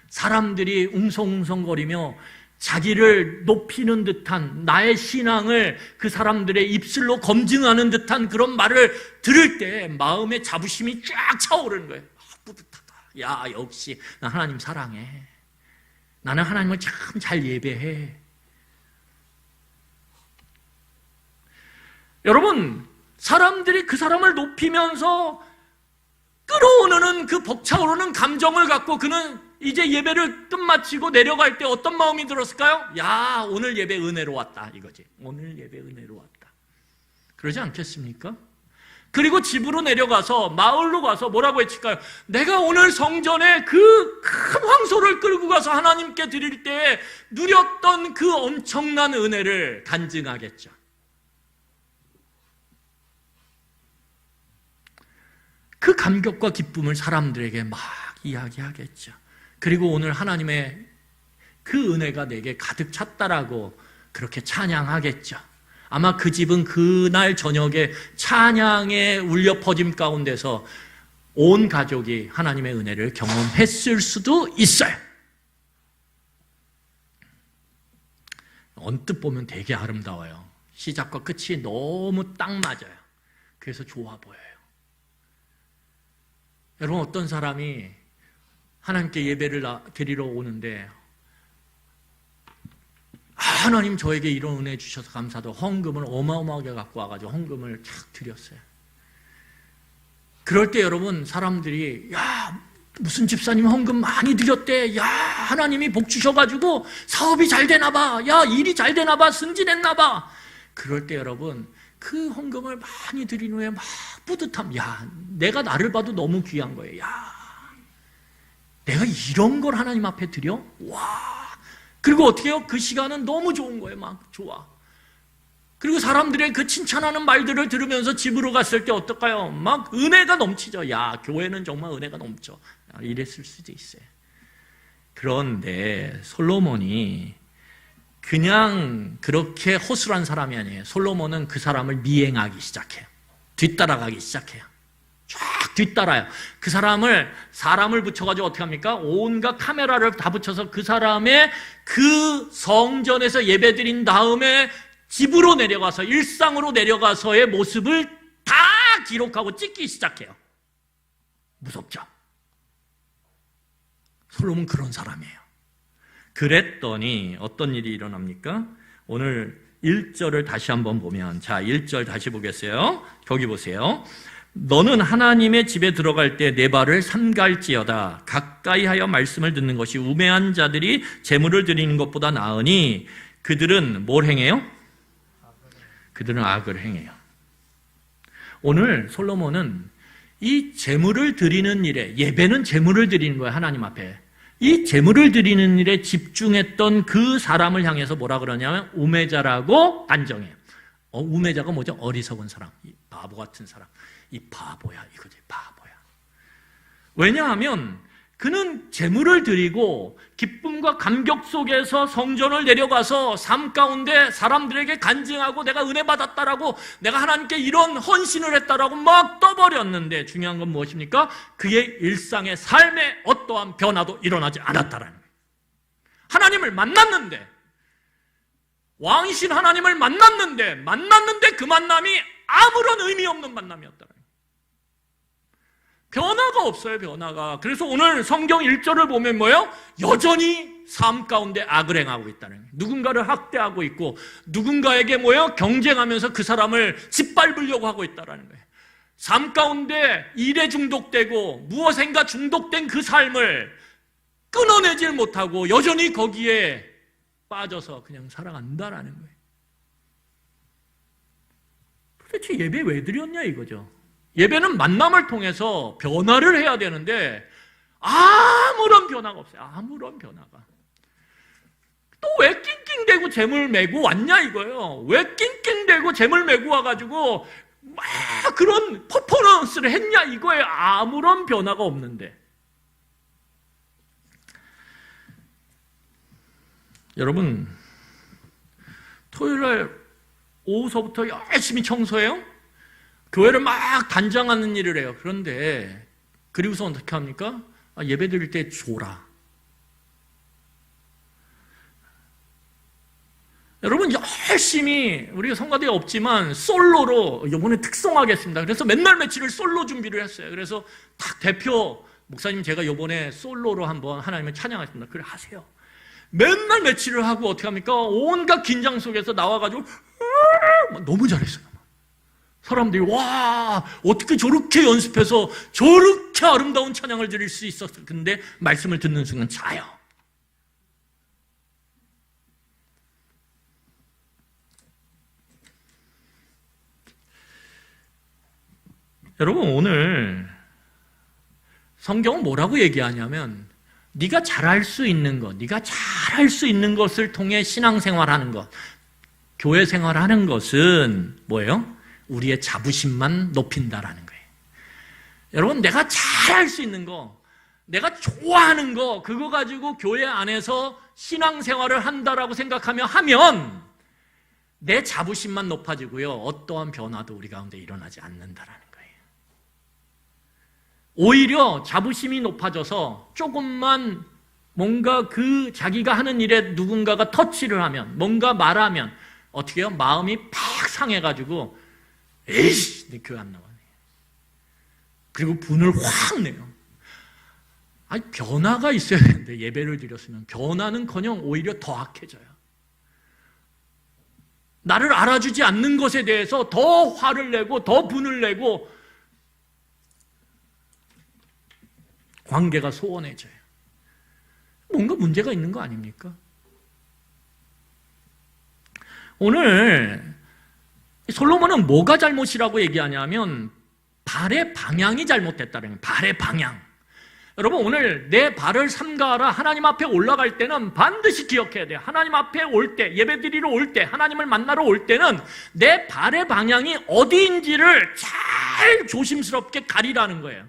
사람들이 웅성웅성거리며 자기를 높이는 듯한 나의 신앙을 그 사람들의 입술로 검증하는 듯한 그런 말을 들을 때 마음의 자부심이 쫙 차오르는 거예요. 뿌듯하다. 역시 나 하나님 사랑해. 나는 하나님을 참 잘 예배해. 여러분 사람들이 그 사람을 높이면서 끌어오르는 그 벅차오르는 감정을 갖고 그는 이제 예배를 끝마치고 내려갈 때 어떤 마음이 들었을까요? 오늘 예배 은혜로 왔다 이거지. 오늘 예배 은혜로 왔다. 그러지 않겠습니까? 그리고 집으로 내려가서 마을로 가서 뭐라고 외칠까요? 내가 오늘 성전에 그 큰 황소를 끌고 가서 하나님께 드릴 때 누렸던 그 엄청난 은혜를 간증하겠죠. 그 감격과 기쁨을 사람들에게 막 이야기하겠죠. 그리고 오늘 하나님의 그 은혜가 내게 가득 찼다라고 그렇게 찬양하겠죠. 아마 그 집은 그날 저녁에 찬양의 울려 퍼짐 가운데서 온 가족이 하나님의 은혜를 경험했을 수도 있어요. 언뜻 보면 되게 아름다워요. 시작과 끝이 너무 딱 맞아요. 그래서 좋아 보여요. 여러분 어떤 사람이 하나님께 예배를 드리러 오는데 하나님 저에게 이런 은혜 주셔서 감사하다고 헌금을 어마어마하게 갖고 와가지고 헌금을 착 드렸어요. 그럴 때 여러분 사람들이 무슨 집사님 헌금 많이 드렸대. 하나님이 복 주셔가지고 사업이 잘 되나 봐. 일이 잘 되나 봐. 승진했나 봐. 그럴 때 여러분 그 헌금을 많이 드린 후에 막 뿌듯함. 야, 내가 나를 봐도 너무 귀한 거예요. 야, 내가 이런 걸 하나님 앞에 드려? 와. 그리고 어떻게 해요? 그 시간은 너무 좋은 거예요. 막 좋아. 그리고 사람들의 그 칭찬하는 말들을 들으면서 집으로 갔을 때 어떨까요? 막 은혜가 넘치죠. 야, 교회는 정말 은혜가 넘쳐. 이랬을 수도 있어요. 그런데 솔로몬이 그냥 그렇게 허술한 사람이 아니에요. 솔로몬은 그 사람을 미행하기 시작해요. 뒤따라가기 시작해요. 쫙 뒤따라요. 그 사람을 붙여가지고 어떻게 합니까? 온갖 카메라를 다 붙여서 그 사람의 그 성전에서 예배드린 다음에 집으로 내려가서 일상으로 내려가서의 모습을 다 기록하고 찍기 시작해요. 무섭죠? 솔로몬 그런 사람이에요. 그랬더니 어떤 일이 일어납니까? 오늘 1절을 다시 한번 보면, 자, 1절 다시 보겠어요. 거기 보세요. 너는 하나님의 집에 들어갈 때 내 발을 삼갈지어다. 가까이 하여 말씀을 듣는 것이 우매한 자들이 재물을 드리는 것보다 나으니 그들은 뭘 행해요? 그들은 악을 행해요. 오늘 솔로몬은 이 재물을 드리는 일에, 예배는 재물을 드리는 거예요. 하나님 앞에. 이 재물을 드리는 일에 집중했던 그 사람을 향해서 뭐라 그러냐면 우매자라고 단정해요. 우매자가 뭐죠? 어리석은 사람, 이 바보 같은 사람. 이 바보야, 이거지, 바보야. 왜냐하면 그는 재물을 드리고 기쁨과 감격 속에서 성전을 내려가서 삶 가운데 사람들에게 간증하고 내가 은혜 받았다라고, 내가 하나님께 이런 헌신을 했다라고 막 떠버렸는데, 중요한 건 무엇입니까? 그의 일상의 삶에 어떠한 변화도 일어나지 않았다라는 거예요. 하나님을 만났는데, 왕이신 하나님을 만났는데 그 만남이 아무런 의미 없는 만남이었다라는 거예요. 변화가 없어요, 변화가. 그래서 오늘 성경 1절을 보면 뭐예요? 여전히 삶 가운데 악을 행하고 있다는 거예요. 누군가를 학대하고 있고, 누군가에게 뭐예요? 경쟁하면서 그 사람을 짓밟으려고 하고 있다는 거예요. 삶 가운데 일에 중독되고 무엇인가 중독된 그 삶을 끊어내질 못하고 여전히 거기에 빠져서 그냥 살아간다라는 거예요. 도대체 예배 왜 드렸냐 이거죠. 예배는 만남을 통해서 변화를 해야 되는데 아무런 변화가 없어요. 아무런 변화가. 또 왜 낑낑대고 재물 메고 왔냐 이거예요. 왜 낑낑대고 재물 메고 와가지고 막 그런 퍼포먼스를 했냐 이거예요. 아무런 변화가 없는데. 여러분, 토요일날 오후서부터 열심히 청소해요. 교회를 막 단장하는 일을 해요. 그런데 그리고서 어떻게 합니까? 예배 드릴 때 줘라. 여러분, 열심히 우리가 성가대가 없지만 솔로로 이번에 특성하겠습니다. 그래서 맨날 며칠을 솔로 준비를 했어요. 그래서 딱 대표 목사님, 제가 이번에 솔로로 한번 하나님을 찬양하겠습니다. 그래 하세요. 맨날 며칠을 하고 어떻게 합니까? 온갖 긴장 속에서 나와가지고 너무 잘했어요. 사람들이 와, 어떻게 저렇게 연습해서 저렇게 아름다운 찬양을 드릴 수 있었어. 근데 말씀을 듣는 순간 자요. 여러분, 오늘 성경은 뭐라고 얘기하냐면 네가 잘할 수 있는 것, 네가 잘할 수 있는 것을 통해 신앙생활하는 것, 교회 생활하는 것은 뭐예요? 우리의 자부심만 높인다라는 거예요. 여러분, 내가 잘할 수 있는 거, 내가 좋아하는 거, 그거 가지고 교회 안에서 신앙생활을 한다라고 생각하면 내 자부심만 높아지고요, 어떠한 변화도 우리 가운데 일어나지 않는다라는 거예요. 오히려 자부심이 높아져서 조금만 뭔가 그 자기가 하는 일에 누군가가 터치를 하면, 뭔가 말하면 어떻게 해요? 마음이 팍 상해가지고 에이씨, 내 교회 안 나가네. 그리고 분을 확 내요. 아니, 변화가 있어야 되는데 예배를 드렸으면 변화는커녕 오히려 더 악해져요. 나를 알아주지 않는 것에 대해서 더 화를 내고 더 분을 내고 관계가 소원해져요. 뭔가 문제가 있는 거 아닙니까? 오늘 솔로몬은 뭐가 잘못이라고 얘기하냐면 발의 방향이 잘못됐다는 거예요. 발의 방향. 여러분, 오늘 내 발을 삼가하라 하나님 앞에 올라갈 때는 반드시 기억해야 돼요. 하나님 앞에 올 때, 예배드리러 올 때, 하나님을 만나러 올 때는 내 발의 방향이 어디인지를 잘 조심스럽게 가리라는 거예요.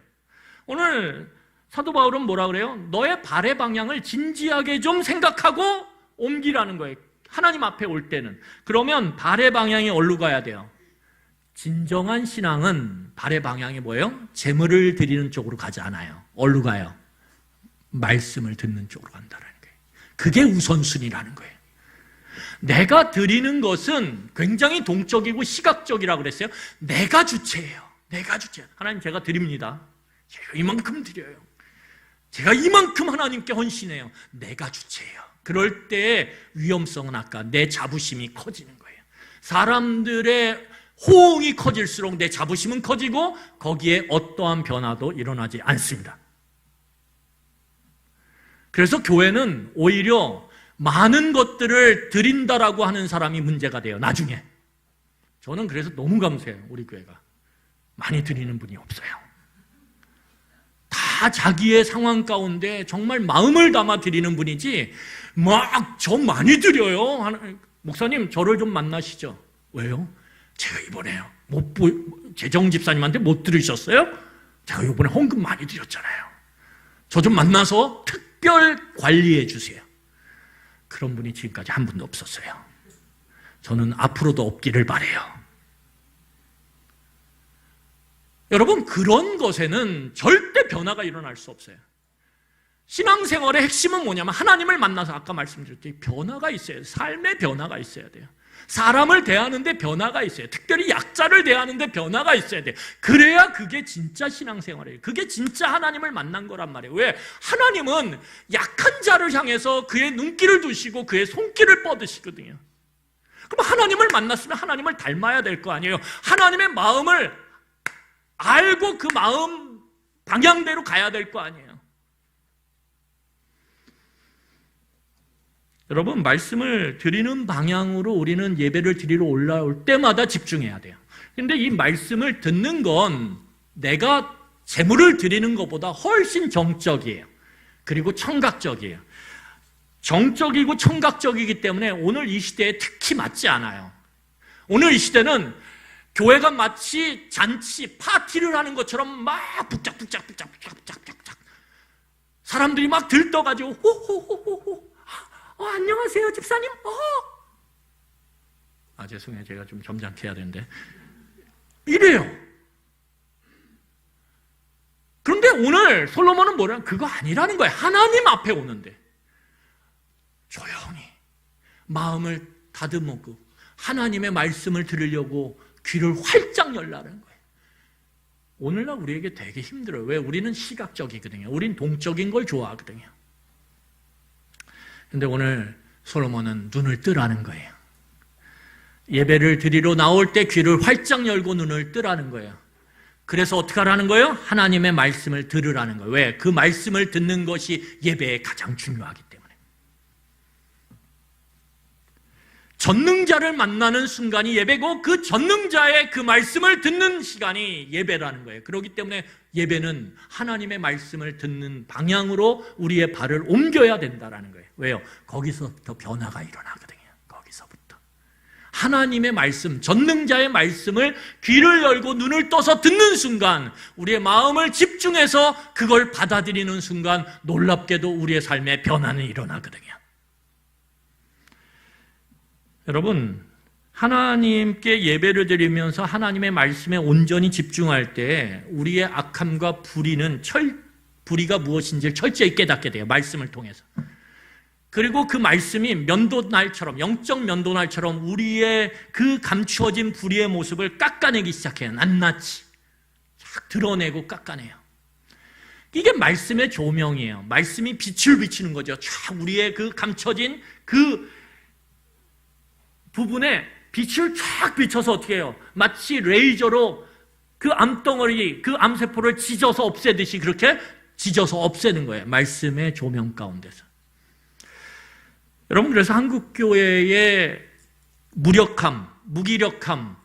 오늘 사도 바울은 뭐라 그래요? 너의 발의 방향을 진지하게 좀 생각하고 옮기라는 거예요. 하나님 앞에 올 때는. 그러면 발의 방향이 어디로 가야 돼요? 진정한 신앙은 발의 방향이 뭐예요? 재물을 드리는 쪽으로 가지 않아요. 어디로 가요? 말씀을 듣는 쪽으로 간다는 거예요. 그게 우선순위라는 거예요. 내가 드리는 것은 굉장히 동적이고 시각적이라고 그랬어요. 내가 주체예요. 내가 주체. 하나님, 제가 드립니다. 제가 이만큼 드려요. 제가 이만큼 하나님께 헌신해요. 내가 주체예요. 그럴 때의 위험성은 아까 내 자부심이 커지는 거예요. 사람들의 호응이 커질수록 내 자부심은 커지고 거기에 어떠한 변화도 일어나지 않습니다. 그래서 교회는 오히려 많은 것들을 드린다라고 하는 사람이 문제가 돼요. 나중에. 저는 그래서 너무 감사해요. 우리 교회가 많이 드리는 분이 없어요. 다 자기의 상황 가운데 정말 마음을 담아 드리는 분이지 막 저 많이 드려요. 목사님, 저를 좀 만나시죠. 왜요? 제가 이번에요. 재정 집사님한테 못 들으셨어요? 제가 이번에 헌금 많이 드렸잖아요. 저 좀 만나서 특별 관리해 주세요. 그런 분이 지금까지 한 분도 없었어요. 저는 앞으로도 없기를 바라요. 여러분, 그런 것에는 절대 변화가 일어날 수 없어요. 신앙생활의 핵심은 뭐냐면 하나님을 만나서 아까 말씀드렸듯이 변화가 있어요. 삶의 변화가 있어야 돼요. 사람을 대하는데 변화가 있어요. 특별히 약자를 대하는데 변화가 있어야 돼요. 그래야 그게 진짜 신앙생활이에요. 그게 진짜 하나님을 만난 거란 말이에요. 왜? 하나님은 약한 자를 향해서 그의 눈길을 두시고 그의 손길을 뻗으시거든요. 그럼 하나님을 만났으면 하나님을 닮아야 될 거 아니에요. 하나님의 마음을 알고 그 마음 방향대로 가야 될 거 아니에요. 여러분, 말씀을 드리는 방향으로 우리는 예배를 드리러 올라올 때마다 집중해야 돼요. 근데 이 말씀을 듣는 건 내가 재물을 드리는 것보다 훨씬 정적이에요. 그리고 청각적이에요. 정적이고 청각적이기 때문에 오늘 이 시대에 특히 맞지 않아요. 오늘 이 시대는 교회가 마치 잔치, 파티를 하는 것처럼 막 북적북적 사람들이 막 들떠가지고 호호호호호 안녕하세요 집사님. 죄송해요. 제가 좀 점잖게 해야 되는데 이래요. 그런데 오늘 솔로몬은 뭐냐? 그거 아니라는 거예요. 하나님 앞에 오는데 조용히 마음을 다듬고 하나님의 말씀을 들으려고 귀를 활짝 열라는 거예요. 오늘날 우리에게 되게 힘들어요. 왜? 우리는 시각적이거든요. 우린 동적인 걸 좋아하거든요. 근데 오늘 솔로몬은 눈을 뜨라는 거예요. 예배를 드리러 나올 때 귀를 활짝 열고 눈을 뜨라는 거예요. 그래서 어떻게 하라는 거예요? 하나님의 말씀을 들으라는 거예요. 왜? 그 말씀을 듣는 것이 예배에 가장 중요하기 때문에. 전능자를 만나는 순간이 예배고 그 전능자의 그 말씀을 듣는 시간이 예배라는 거예요. 그렇기 때문에 예배는 하나님의 말씀을 듣는 방향으로 우리의 발을 옮겨야 된다는 거예요. 왜요? 거기서부터 변화가 일어나거든요. 거기서부터. 하나님의 말씀, 전능자의 말씀을 귀를 열고 눈을 떠서 듣는 순간 우리의 마음을 집중해서 그걸 받아들이는 순간 놀랍게도 우리의 삶에 변화는 일어나거든요. 여러분, 하나님께 예배를 드리면서 하나님의 말씀에 온전히 집중할 때 우리의 악함과 불의가 무엇인지를 철저히 깨닫게 돼요. 말씀을 통해서. 그리고 그 말씀이 면도날처럼, 영적 면도날처럼 우리의 그 감추어진 불의의 모습을 깎아내기 시작해요. 낱낱이 쫙 드러내고 깎아내요. 이게 말씀의 조명이에요. 말씀이 빛을 비치는 거죠. 쫙 우리의 그 감춰진 그 부분에 빛을 쫙 비춰서 어떻게 해요? 마치 레이저로 그 암덩어리, 그 암세포를 찢어서 없애듯이 그렇게 찢어서 없애는 거예요. 말씀의 조명 가운데서. 여러분, 그래서 한국교회의 무력함, 무기력함,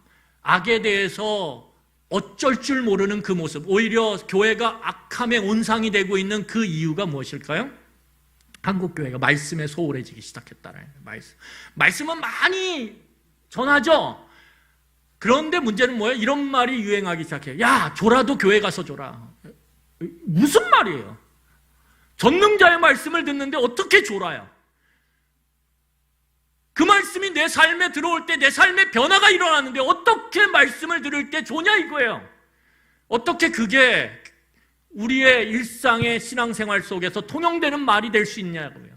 악에 대해서 어쩔 줄 모르는 그 모습, 오히려 교회가 악함의 온상이 되고 있는 그 이유가 무엇일까요? 한국교회가 말씀에 소홀해지기 시작했다는 거예요. 말씀은 많이 전하죠. 그런데 문제는 뭐예요? 이런 말이 유행하기 시작해요. 야, 졸아도 교회 가서 졸아. 무슨 말이에요? 전능자의 말씀을 듣는데 어떻게 졸아요? 그 말씀이 내 삶에 들어올 때 내 삶에 변화가 일어나는데 어떻게 말씀을 들을 때 조냐 이거예요. 어떻게 그게 우리의 일상의 신앙생활 속에서 통용되는 말이 될 수 있냐고요.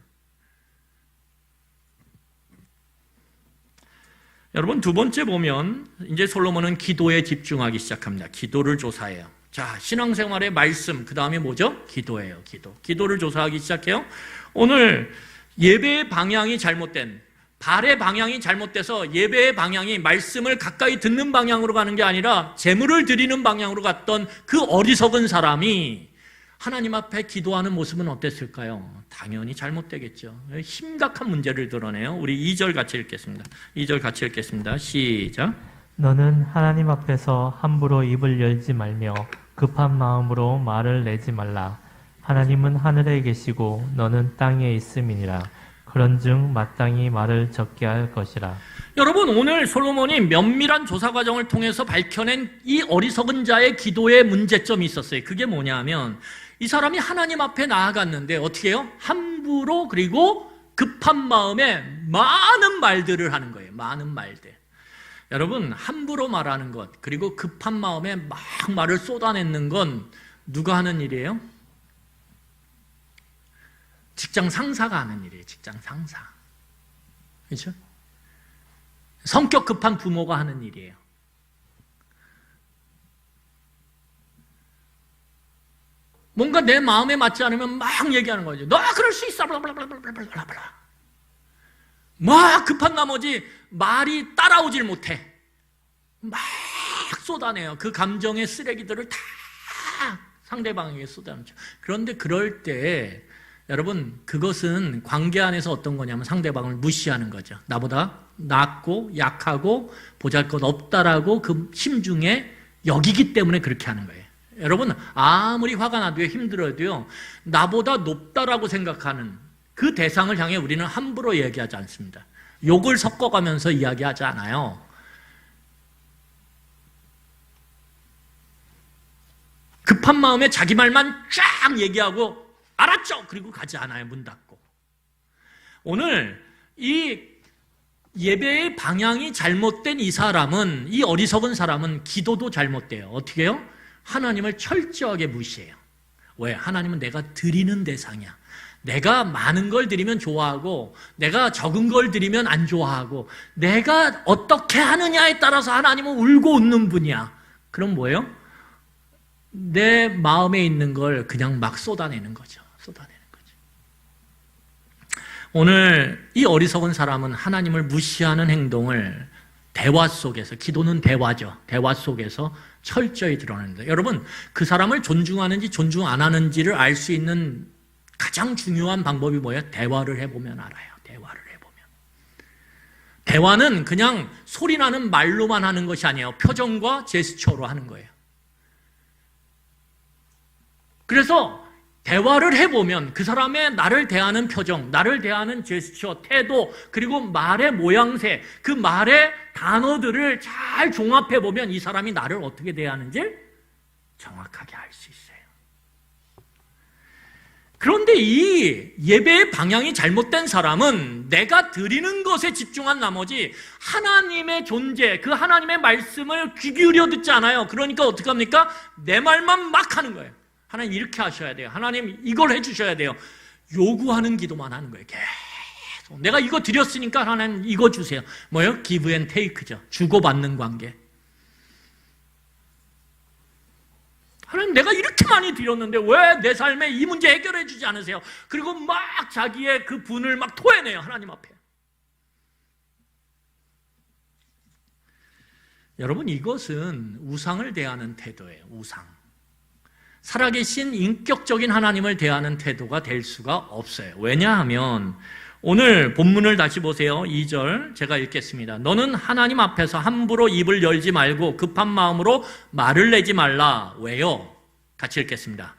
여러분, 두 번째 보면 이제 솔로몬은 기도에 집중하기 시작합니다. 기도를 조사해요. 자, 신앙생활의 말씀, 그 다음에 뭐죠? 기도예요. 기도를 조사하기 시작해요. 오늘 예배의 방향이 잘못된, 발의 방향이 잘못돼서 예배의 방향이 말씀을 가까이 듣는 방향으로 가는 게 아니라 제물을 드리는 방향으로 갔던 그 어리석은 사람이 하나님 앞에 기도하는 모습은 어땠을까요? 당연히 잘못되겠죠. 심각한 문제를 드러내요. 우리 2절 같이 읽겠습니다. 2절 같이 읽겠습니다. 시작. 너는 하나님 앞에서 함부로 입을 열지 말며 급한 마음으로 말을 내지 말라. 하나님은 하늘에 계시고 너는 땅에 있음이니라. 그런즉 마땅히 말을 적게 할 것이라. 여러분, 오늘 솔로몬이 면밀한 조사 과정을 통해서 밝혀낸 이 어리석은 자의 기도에 문제점이 있었어요. 그게 뭐냐면 이 사람이 하나님 앞에 나아갔는데 어떻게 해요? 함부로 그리고 급한 마음에 많은 말들을 하는 거예요. 많은 말들. 여러분, 함부로 말하는 것 그리고 급한 마음에 막 말을 쏟아내는 건 누가 하는 일이에요? 직장 상사가 하는 일이에요. 직장 상사. 그렇죠? 성격 급한 부모가 하는 일이에요. 뭔가 내 마음에 맞지 않으면 막 얘기하는 거죠. 너 그럴 수 있어. 블라블라블라블라블라. 막 급한 나머지 말이 따라오질 못해. 막 쏟아내요. 그 감정의 쓰레기들을 다 상대방에게 쏟아내죠. 그런데 그럴 때 여러분, 그것은 관계 안에서 어떤 거냐면 상대방을 무시하는 거죠. 나보다 낮고 약하고 보잘것없다라고 그 심중에 여기기 때문에 그렇게 하는 거예요. 여러분, 아무리 화가 나도요, 힘들어도요, 나보다 높다라고 생각하는 그 대상을 향해 우리는 함부로 얘기하지 않습니다. 욕을 섞어가면서 이야기하지 않아요. 급한 마음에 자기 말만 쫙 얘기하고 알았죠? 그리고 가지 않아요. 문 닫고. 오늘 이 예배의 방향이 잘못된 이 사람은, 이 어리석은 사람은 기도도 잘못돼요. 어떻게 해요? 하나님을 철저하게 무시해요. 왜? 하나님은 내가 드리는 대상이야. 내가 많은 걸 드리면 좋아하고 내가 적은 걸 드리면 안 좋아하고 내가 어떻게 하느냐에 따라서 하나님은 울고 웃는 분이야. 그럼 뭐예요? 내 마음에 있는 걸 그냥 막 쏟아내는 거죠. 오늘 이 어리석은 사람은 하나님을 무시하는 행동을 대화 속에서, 기도는 대화죠. 대화 속에서 철저히 드러낸다. 여러분, 그 사람을 존중하는지 존중 안 하는지를 알 수 있는 가장 중요한 방법이 뭐예요? 대화를 해보면 알아요. 대화를 해보면. 대화는 그냥 소리나는 말로만 하는 것이 아니에요. 표정과 제스처로 하는 거예요. 그래서 대화를 해보면 그 사람의 나를 대하는 표정, 나를 대하는 제스처, 태도, 그리고 말의 모양새, 그 말의 단어들을 잘 종합해보면 이 사람이 나를 어떻게 대하는지 정확하게 알 수 있어요. 그런데 이 예배의 방향이 잘못된 사람은 내가 드리는 것에 집중한 나머지 하나님의 존재, 그 하나님의 말씀을 귀 기울여 듣지 않아요. 그러니까 어떻게 합니까? 내 말만 막 하는 거예요. 하나님 이렇게 하셔야 돼요. 하나님 이걸 해주셔야 돼요. 요구하는 기도만 하는 거예요. 계속. 내가 이거 드렸으니까 하나님 이거 주세요. 뭐예요? give and take죠. 주고받는 관계. 하나님 내가 이렇게 많이 드렸는데 왜 내 삶에 이 문제 해결해 주지 않으세요? 그리고 막 자기의 그 분을 막 토해내요. 하나님 앞에. 여러분, 이것은 우상을 대하는 태도예요. 우상. 살아계신 인격적인 하나님을 대하는 태도가 될 수가 없어요. 왜냐하면 오늘 본문을 다시 보세요. 2절 제가 읽겠습니다. 너는 하나님 앞에서 함부로 입을 열지 말고 급한 마음으로 말을 내지 말라. 왜요? 같이 읽겠습니다.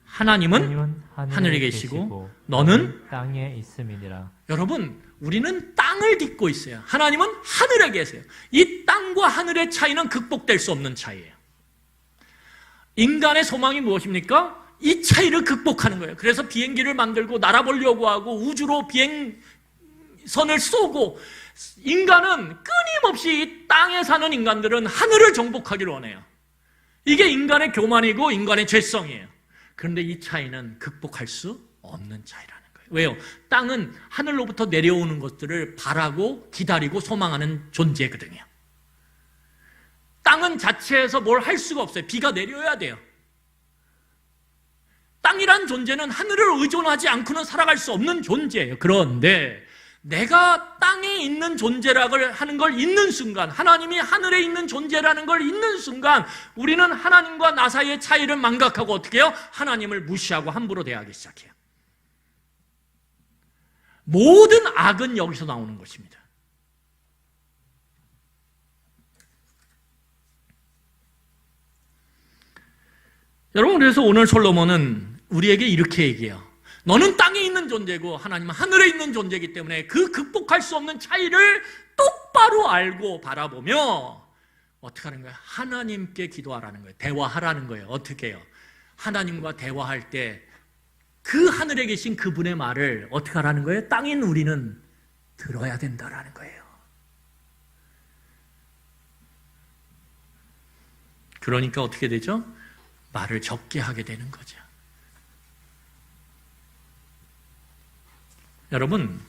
하나님은 하늘에 계시고 너는 땅에 있음이니라. 여러분, 우리는 땅을 딛고 있어요. 하나님은 하늘에 계세요. 이 땅과 하늘의 차이는 극복될 수 없는 차이예요. 인간의 소망이 무엇입니까? 이 차이를 극복하는 거예요. 그래서 비행기를 만들고 날아보려고 하고 우주로 비행선을 쏘고, 인간은 끊임없이 이 땅에 사는 인간들은 하늘을 정복하기를 원해요. 이게 인간의 교만이고 인간의 죄성이에요. 그런데 이 차이는 극복할 수 없는 차이라는 거예요. 왜요? 땅은 하늘로부터 내려오는 것들을 바라고 기다리고 소망하는 존재거든요. 땅은 자체에서 뭘 할 수가 없어요. 비가 내려야 돼요. 땅이란 존재는 하늘을 의존하지 않고는 살아갈 수 없는 존재예요. 그런데 내가 땅에 있는 존재라고 하는 걸 잊는 순간, 하나님이 하늘에 있는 존재라는 걸 잊는 순간, 우리는 하나님과 나 사이의 차이를 망각하고 어떻게 해요? 하나님을 무시하고 함부로 대하기 시작해요. 모든 악은 여기서 나오는 것입니다. 여러분, 그래서 오늘 솔로몬은 우리에게 이렇게 얘기해요. 너는 땅에 있는 존재고 하나님은 하늘에 있는 존재이기 때문에 그 극복할 수 없는 차이를 똑바로 알고 바라보며 어떻게 하는 거예요? 하나님께 기도하라는 거예요. 대화하라는 거예요. 어떻게 해요? 하나님과 대화할 때 그 하늘에 계신 그분의 말을 어떻게 하라는 거예요? 땅인 우리는 들어야 된다라는 거예요. 그러니까 어떻게 되죠? 말을 적게 하게 되는 거죠. 여러분,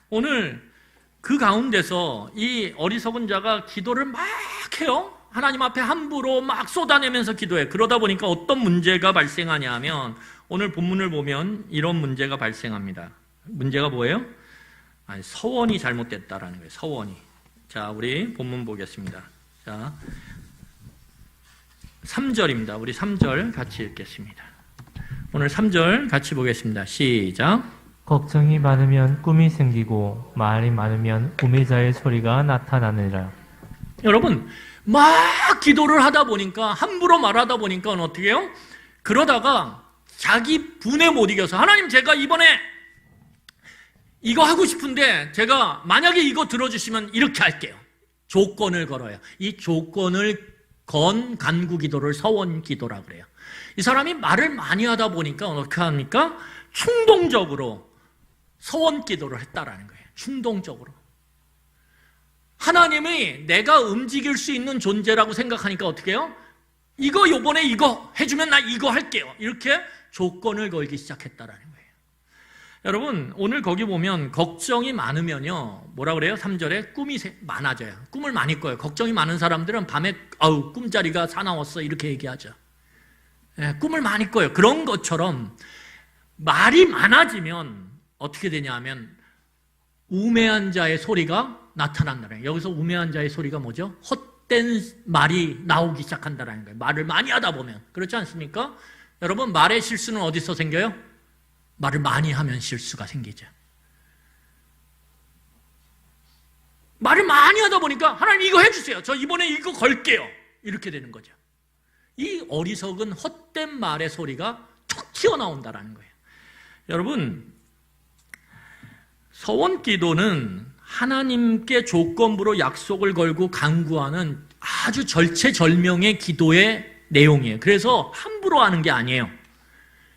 오늘 그 가운데서 이 어리석은 자가 기도를 막 해요. 하나님 앞에 함부로 막 쏟아내면서 기도해. 그러다 보니까 어떤 문제가 발생하냐 하면 오늘 본문을 보면 이런 문제가 발생합니다. 문제가 뭐예요? 아니, 서원이 잘못됐다라는 거예요. 서원이. 자, 우리 본문 보겠습니다. 자, 3절입니다. 우리 3절 같이 읽겠습니다. 오늘 3절 같이 보겠습니다. 시작. 걱정이 많으면 꿈이 생기고 말이 많으면 우매자의 소리가 나타나느니라. 여러분, 막 기도를 하다 보니까, 함부로 말하다 보니까 어떻게 해요? 그러다가 자기 분에 못 이겨서, 하나님, 제가 이번에 이거 하고 싶은데 제가 만약에 이거 들어주시면 이렇게 할게요. 조건을 걸어요. 이 조건을 건 간구 기도를 서원 기도라 그래요. 이 사람이 말을 많이 하다 보니까 어떻게 합니까? 충동적으로 서원 기도를 했다라는 거예요. 충동적으로. 하나님이 내가 움직일 수 있는 존재라고 생각하니까 어떻게 해요? 이거 요번에 이거 해주면 나 이거 할게요. 이렇게 조건을 걸기 시작했다라는 거예요. 여러분, 오늘 거기 보면 걱정이 많으면요, 뭐라 그래요? 3절에 꿈이 많아져요. 꿈을 많이 꿔요. 걱정이 많은 사람들은 밤에 아우 꿈자리가 사나웠어 이렇게 얘기하죠. 꿈을 많이 꿔요. 그런 것처럼 말이 많아지면 어떻게 되냐 하면 우매한 자의 소리가 나타난다는 거예요. 여기서 우매한 자의 소리가 뭐죠? 헛된 말이 나오기 시작한다는 거예요. 말을 많이 하다 보면. 그렇지 않습니까? 여러분, 말의 실수는 어디서 생겨요? 말을 많이 하면 실수가 생기죠. 말을 많이 하다 보니까 하나님 이거 해주세요. 저 이번에 이거 걸게요. 이렇게 되는 거죠. 이 어리석은 헛된 말의 소리가 툭 튀어나온다는 거예요. 여러분, 서원 기도는 하나님께 조건부로 약속을 걸고 간구하는 아주 절체절명의 기도의 내용이에요. 그래서 함부로 하는 게 아니에요.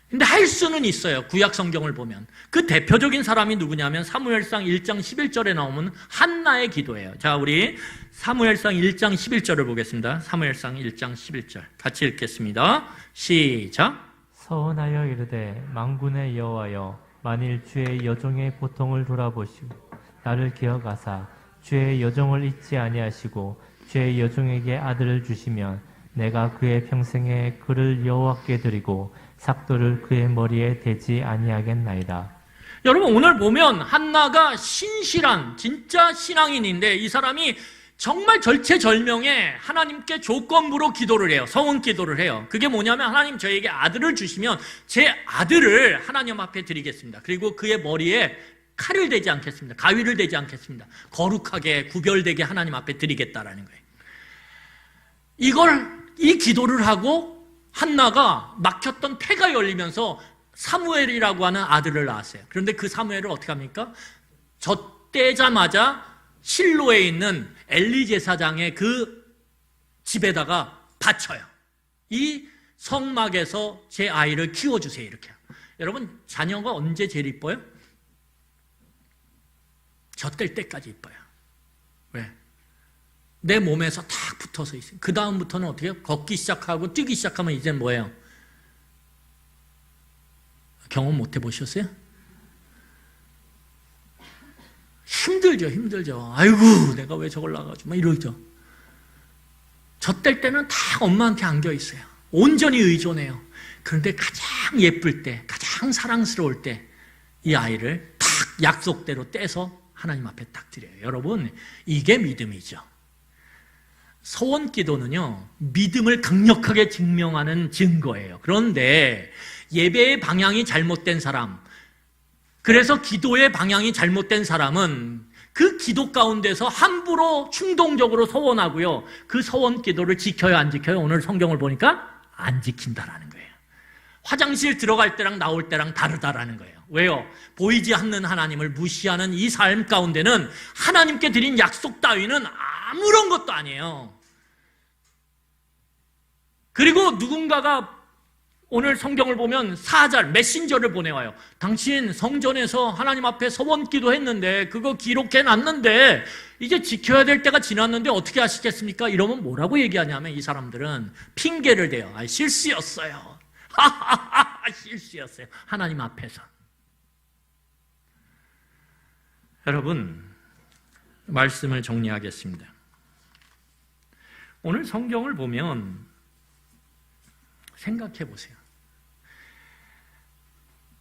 근데 할 수는 있어요. 구약 성경을 보면. 그 대표적인 사람이 누구냐면 사무엘상 1장 11절에 나오면 한나의 기도예요. 자, 우리 사무엘상 1장 11절을 보겠습니다. 사무엘상 1장 11절 같이 읽겠습니다. 시작. 서원하여 이르되 만군의 여호와여 만일 주의 여종의 보통을 돌아보시고 나를 기억하사 주의 여종을 잊지 아니하시고 주의 여종에게 아들을 주시면 내가 그의 평생에 그를 여호와께 드리고 삭도를 그의 머리에 대지 아니하겠나이다. 여러분, 오늘 보면 한나가 신실한 진짜 신앙인인데 이 사람이 정말 절체절명에 하나님께 조건부로 기도를 해요. 성원 기도를 해요. 그게 뭐냐면 하나님 저에게 아들을 주시면 제 아들을 하나님 앞에 드리겠습니다. 그리고 그의 머리에 칼을 대지 않겠습니다. 가위를 대지 않겠습니다. 거룩하게 구별되게 하나님 앞에 드리겠다라는 거예요. 이 기도를 하고 한나가 막혔던 폐가 열리면서 사무엘이라고 하는 아들을 낳았어요. 그런데 그 사무엘을 어떻게 합니까? 젖대자마자 실로에 있는 엘리 제사장의 그 집에다가 바쳐요. 이 성막에서 제 아이를 키워주세요. 이렇게. 여러분, 자녀가 언제 제일 이뻐요? 젖될 때까지 이뻐요. 왜? 내 몸에서 탁 붙어서 있어요. 그 다음부터는 어떻게 해요? 걷기 시작하고 뛰기 시작하면 이제는 뭐예요? 경험 못 해보셨어요? 힘들죠. 아이고, 내가 왜 저걸 나가지고, 막 이러죠. 젖될 때는 다 엄마한테 안겨 있어요. 온전히 의존해요. 그런데 가장 예쁠 때, 가장 사랑스러울 때, 이 아이를 탁 약속대로 떼서 하나님 앞에 딱 드려요. 여러분, 이게 믿음이죠. 서원 기도는요, 믿음을 강력하게 증명하는 증거예요. 그런데 예배의 방향이 잘못된 사람, 그래서 기도의 방향이 잘못된 사람은 그 기도 가운데서 함부로 충동적으로 서원하고요. 그 서원 기도를 지켜요, 안 지켜요? 오늘 성경을 보니까 안 지킨다라는 거예요. 화장실 들어갈 때랑 나올 때랑 다르다라는 거예요. 왜요? 보이지 않는 하나님을 무시하는 이 삶 가운데는 하나님께 드린 약속 따위는 아무런 것도 아니에요. 그리고 누군가가 오늘 성경을 보면 사절, 메신저를 보내와요. 당신 성전에서 하나님 앞에 서원 기도했는데 그거 기록해 놨는데 이제 지켜야 될 때가 지났는데 어떻게 하시겠습니까? 이러면 뭐라고 얘기하냐면 이 사람들은 핑계를 대요. 실수였어요. 실수였어요. 하나님 앞에서. 여러분, 말씀을 정리하겠습니다. 오늘 성경을 보면 생각해 보세요.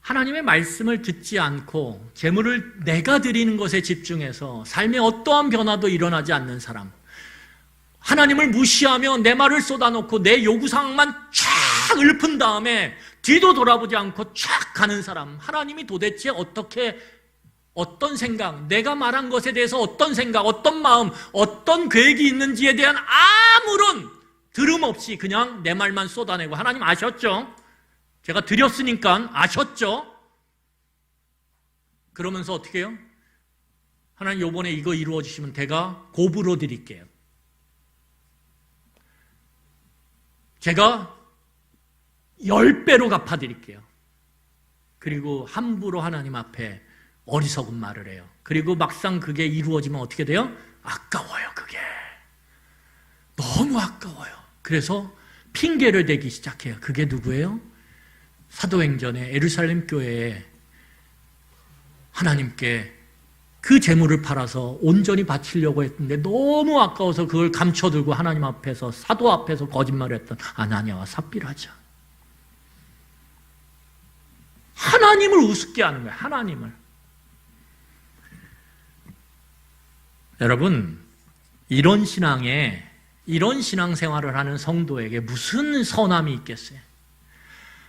하나님의 말씀을 듣지 않고 재물을 내가 드리는 것에 집중해서 삶에 어떠한 변화도 일어나지 않는 사람, 하나님을 무시하며 내 말을 쏟아놓고 내 요구사항만 쫙 읊은 다음에 뒤도 돌아보지 않고 쫙 가는 사람, 하나님이 도대체 어떤 생각, 내가 말한 것에 대해서 어떤 생각, 어떤 마음, 어떤 계획이 있는지에 대한 아무런 들음 없이 그냥 내 말만 쏟아내고, 하나님 아셨죠? 제가 드렸으니까 아셨죠? 그러면서 어떻게 해요? 하나님 요번에 이거 이루어 주시면 제가 고부로 드릴게요. 제가 10배로 갚아드릴게요. 그리고 함부로 하나님 앞에 어리석은 말을 해요. 그리고 막상 그게 이루어지면 어떻게 돼요? 아까워요, 그게. 너무 아까워요. 그래서 핑계를 대기 시작해요. 그게 누구예요? 사도행전에 예루살렘 교회에 하나님께 그 재물을 팔아서 온전히 바치려고 했는데 너무 아까워서 그걸 감춰두고 하나님 앞에서, 사도 앞에서 거짓말을 했던 아나니아와 삽비라죠. 하나님을 우습게 하는 거예요. 하나님을. 여러분, 이런 신앙생활을 하는 성도에게 무슨 선함이 있겠어요?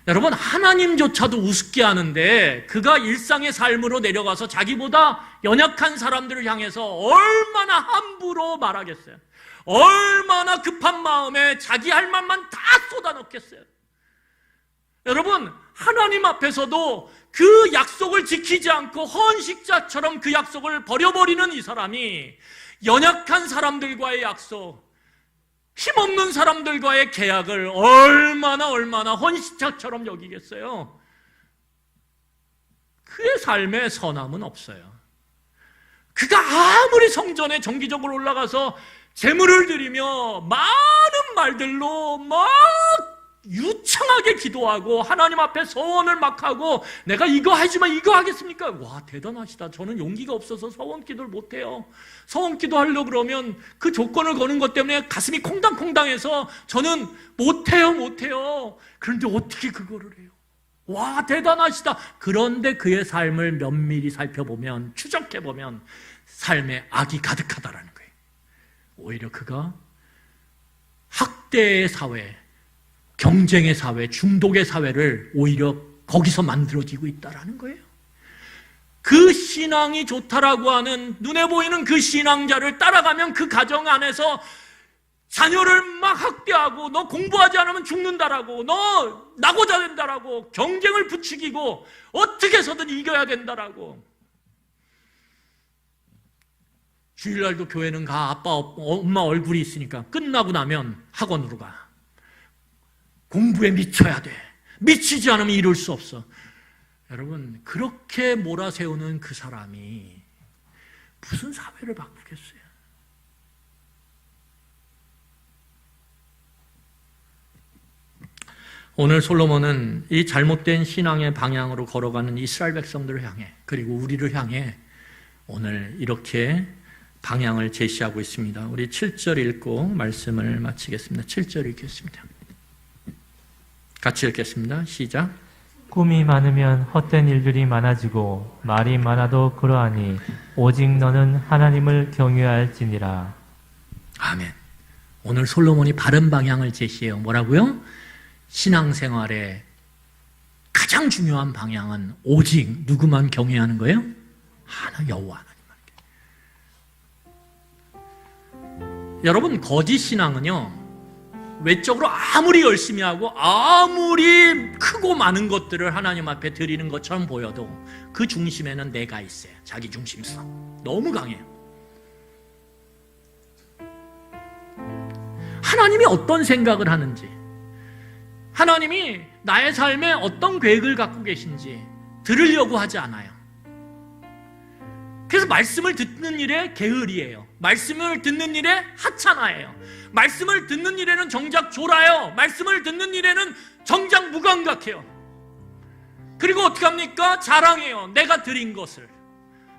여러분, 하나님조차도 우습게 하는데 그가 일상의 삶으로 내려가서 자기보다 연약한 사람들을 향해서 얼마나 함부로 말하겠어요? 얼마나 급한 마음에 자기 할 말만 다 쏟아넣겠어요? 여러분, 하나님 앞에서도 그 약속을 지키지 않고 헌식자처럼 그 약속을 버려버리는 이 사람이 연약한 사람들과의 약속, 힘없는 사람들과의 계약을 얼마나 헌식자처럼 여기겠어요? 그의 삶에 선함은 없어요. 그가 아무리 성전에 정기적으로 올라가서 제물을 드리며 많은 말들로 막 유창하게 기도하고 하나님 앞에 서원을 막 하고, 내가 이거 하지만 이거 하겠습니까? 와, 대단하시다. 저는 용기가 없어서 서원 기도를 못해요. 서원 기도하려고 그러면 그 조건을 거는 것 때문에 가슴이 콩당콩당해서 저는 못해요. 그런데 어떻게 그거를 해요? 와, 대단하시다. 그런데 그의 삶을 면밀히 살펴보면, 추적해보면 삶에 악이 가득하다라는 거예요. 오히려 그가 학대의 사회, 경쟁의 사회, 중독의 사회를 오히려 거기서 만들어지고 있다라는 거예요. 그 신앙이 좋다라고 하는 눈에 보이는 그 신앙자를 따라가면 그 가정 안에서 자녀를 막 학대하고 너 공부하지 않으면 죽는다라고 너 나고자 된다라고 경쟁을 부추기고 어떻게 해서든 이겨야 된다라고 주일날도 교회는 가 아빠 엄마 얼굴이 있으니까 끝나고 나면 학원으로 가 공부에 미쳐야 돼 미치지 않으면 이룰 수 없어. 여러분 그렇게 몰아세우는 그 사람이 무슨 사회를 바꾸겠어요? 오늘 솔로몬은 이 잘못된 신앙의 방향으로 걸어가는 이스라엘 백성들을 향해 그리고 우리를 향해 오늘 이렇게 방향을 제시하고 있습니다. 우리 7절 읽고 말씀을 마치겠습니다. 7절 읽겠습니다. 같이 읽겠습니다. 시작. 꿈이 많으면 헛된 일들이 많아지고 말이 많아도 그러하니 오직 너는 하나님을 경외할지니라. 아멘. 오늘 솔로몬이 바른 방향을 제시해요. 뭐라고요? 신앙생활의 가장 중요한 방향은 오직 누구만 경외하는 거예요? 여호와 하나님만. 여러분 거짓 신앙은요 외적으로 아무리 열심히 하고 아무리 크고 많은 것들을 하나님 앞에 드리는 것처럼 보여도 그 중심에는 내가 있어요. 자기 중심성 너무 강해요. 하나님이 어떤 생각을 하는지 하나님이 나의 삶에 어떤 계획을 갖고 계신지 들으려고 하지 않아요. 그래서 말씀을 듣는 일에 게으리예요. 말씀을 듣는 일에 하찮아예요. 말씀을 듣는 일에는 정작 졸아요. 말씀을 듣는 일에는 정작 무감각해요. 그리고 어떻게 합니까? 자랑해요. 내가 드린 것을,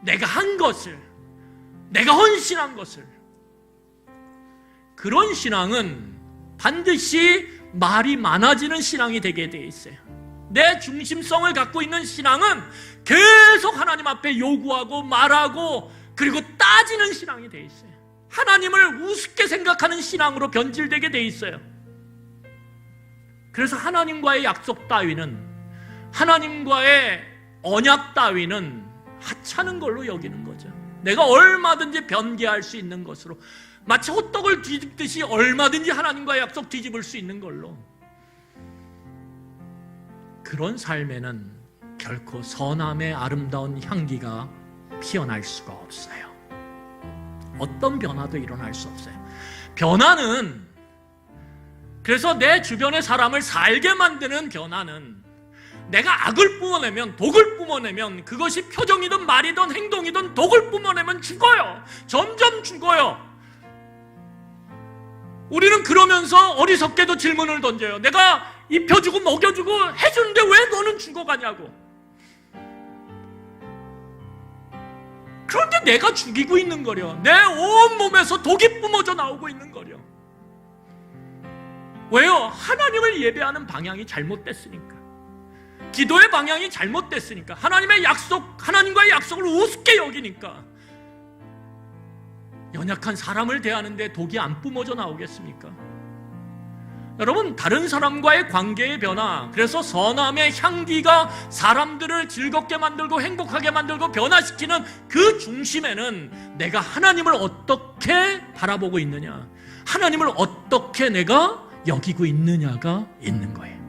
내가 한 것을, 내가 헌신한 것을. 그런 신앙은 반드시 말이 많아지는 신앙이 되게 돼 있어요. 내 중심성을 갖고 있는 신앙은 계속 하나님 앞에 요구하고 말하고 그리고 따지는 신앙이 돼 있어요. 하나님을 우습게 생각하는 신앙으로 변질되게 돼 있어요. 그래서 하나님과의 약속 따위는 하나님과의 언약 따위는 하찮은 걸로 여기는 거죠. 내가 얼마든지 변개할 수 있는 것으로 마치 호떡을 뒤집듯이 얼마든지 하나님과의 약속 뒤집을 수 있는 걸로 그런 삶에는 결코 선함의 아름다운 향기가 피어날 수가 없어요. 어떤 변화도 일어날 수 없어요. 변화는 그래서 내 주변의 사람을 살게 만드는 변화는 내가 악을 뿜어내면 독을 뿜어내면 그것이 표정이든 말이든 행동이든 독을 뿜어내면 죽어요. 점점 죽어요. 우리는 그러면서 어리석게도 질문을 던져요. 내가 입혀주고 먹여주고 해주는데 왜 너는 죽어가냐고. 그런데 내가 죽이고 있는 거려. 내 온몸에서 독이 뿜어져 나오고 있는 거려. 왜요? 하나님을 예배하는 방향이 잘못됐으니까. 기도의 방향이 잘못됐으니까. 하나님의 약속, 하나님과의 약속을 우습게 여기니까. 연약한 사람을 대하는데 독이 안 뿜어져 나오겠습니까? 여러분 다른 사람과의 관계의 변화 그래서 선함의 향기가 사람들을 즐겁게 만들고 행복하게 만들고 변화시키는 그 중심에는 내가 하나님을 어떻게 바라보고 있느냐 하나님을 어떻게 내가 여기고 있느냐가 있는 거예요.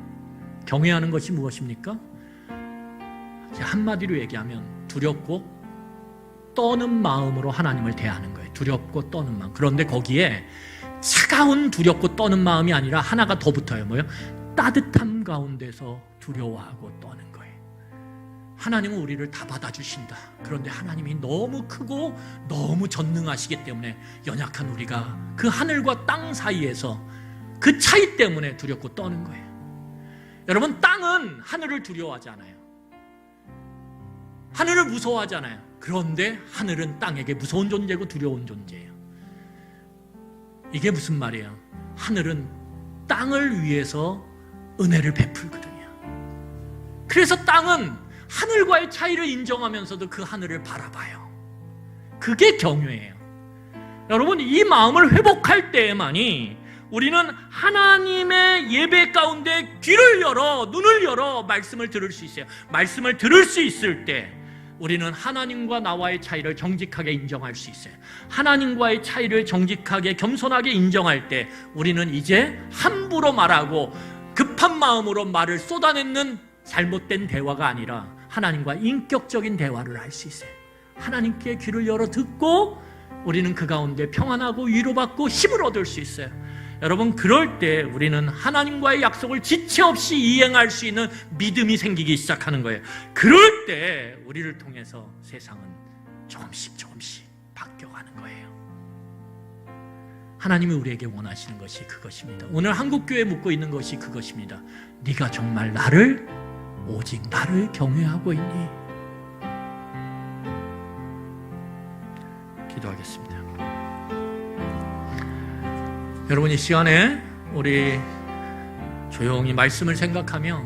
경외하는 것이 무엇입니까? 한마디로 얘기하면 두렵고 떠는 마음으로 하나님을 대하는 거예요. 두렵고 떠는 마음. 그런데 거기에 차가운 두렵고 떠는 마음이 아니라 하나가 더 붙어요. 뭐요? 따뜻함 가운데서 두려워하고 떠는 거예요. 하나님은 우리를 다 받아주신다. 그런데 하나님이 너무 크고 너무 전능하시기 때문에 연약한 우리가 그 하늘과 땅 사이에서 그 차이 때문에 두렵고 떠는 거예요. 여러분 땅은 하늘을 두려워하지 않아요. 하늘을 무서워하지 않아요. 그런데 하늘은 땅에게 무서운 존재고 두려운 존재예요. 이게 무슨 말이에요? 하늘은 땅을 위해서 은혜를 베풀거든요. 그래서 땅은 하늘과의 차이를 인정하면서도 그 하늘을 바라봐요. 그게 경외예요. 여러분, 이 마음을 회복할 때에만이 우리는 하나님의 예배 가운데 귀를 열어, 눈을 열어 말씀을 들을 수 있어요. 말씀을 들을 수 있을 때 우리는 하나님과 나와의 차이를 정직하게 인정할 수 있어요. 하나님과의 차이를 정직하게 겸손하게 인정할 때 우리는 이제 함부로 말하고 급한 마음으로 말을 쏟아내는 잘못된 대화가 아니라 하나님과 인격적인 대화를 할 수 있어요. 하나님께 귀를 열어 듣고 우리는 그 가운데 평안하고 위로받고 힘을 얻을 수 있어요. 여러분, 그럴 때 우리는 하나님과의 약속을 지체 없이 이행할 수 있는 믿음이 생기기 시작하는 거예요. 그럴 때 우리를 통해서 세상은 조금씩 바뀌어가는 거예요. 하나님이 우리에게 원하시는 것이 그것입니다. 오늘 한국교회에 묻고 있는 것이 그것입니다. 네가 정말 오직 나를 경외하고 있니? 기도하겠습니다. 여러분, 이 시간에 우리 조용히 말씀을 생각하며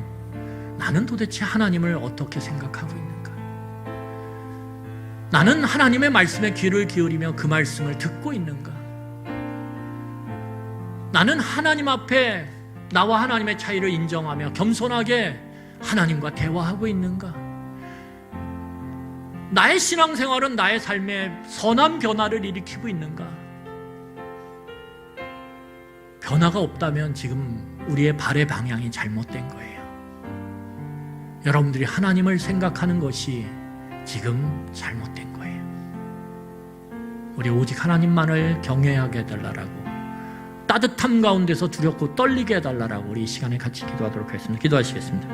나는 도대체 하나님을 어떻게 생각하고 있는가? 나는 하나님의 말씀에 귀를 기울이며 그 말씀을 듣고 있는가? 나는 하나님 앞에 나와 하나님의 차이를 인정하며 겸손하게 하나님과 대화하고 있는가? 나의 신앙생활은 나의 삶에 선한 변화를 일으키고 있는가? 변화가 없다면 지금 우리의 발의 방향이 잘못된 거예요. 여러분들이 하나님을 생각하는 것이 지금 잘못된 거예요. 우리 오직 하나님만을 경외하게 해달라고, 따뜻함 가운데서 두렵고 떨리게 해달라고 우리 이 시간에 같이 기도하도록 하겠습니다. 기도하시겠습니다.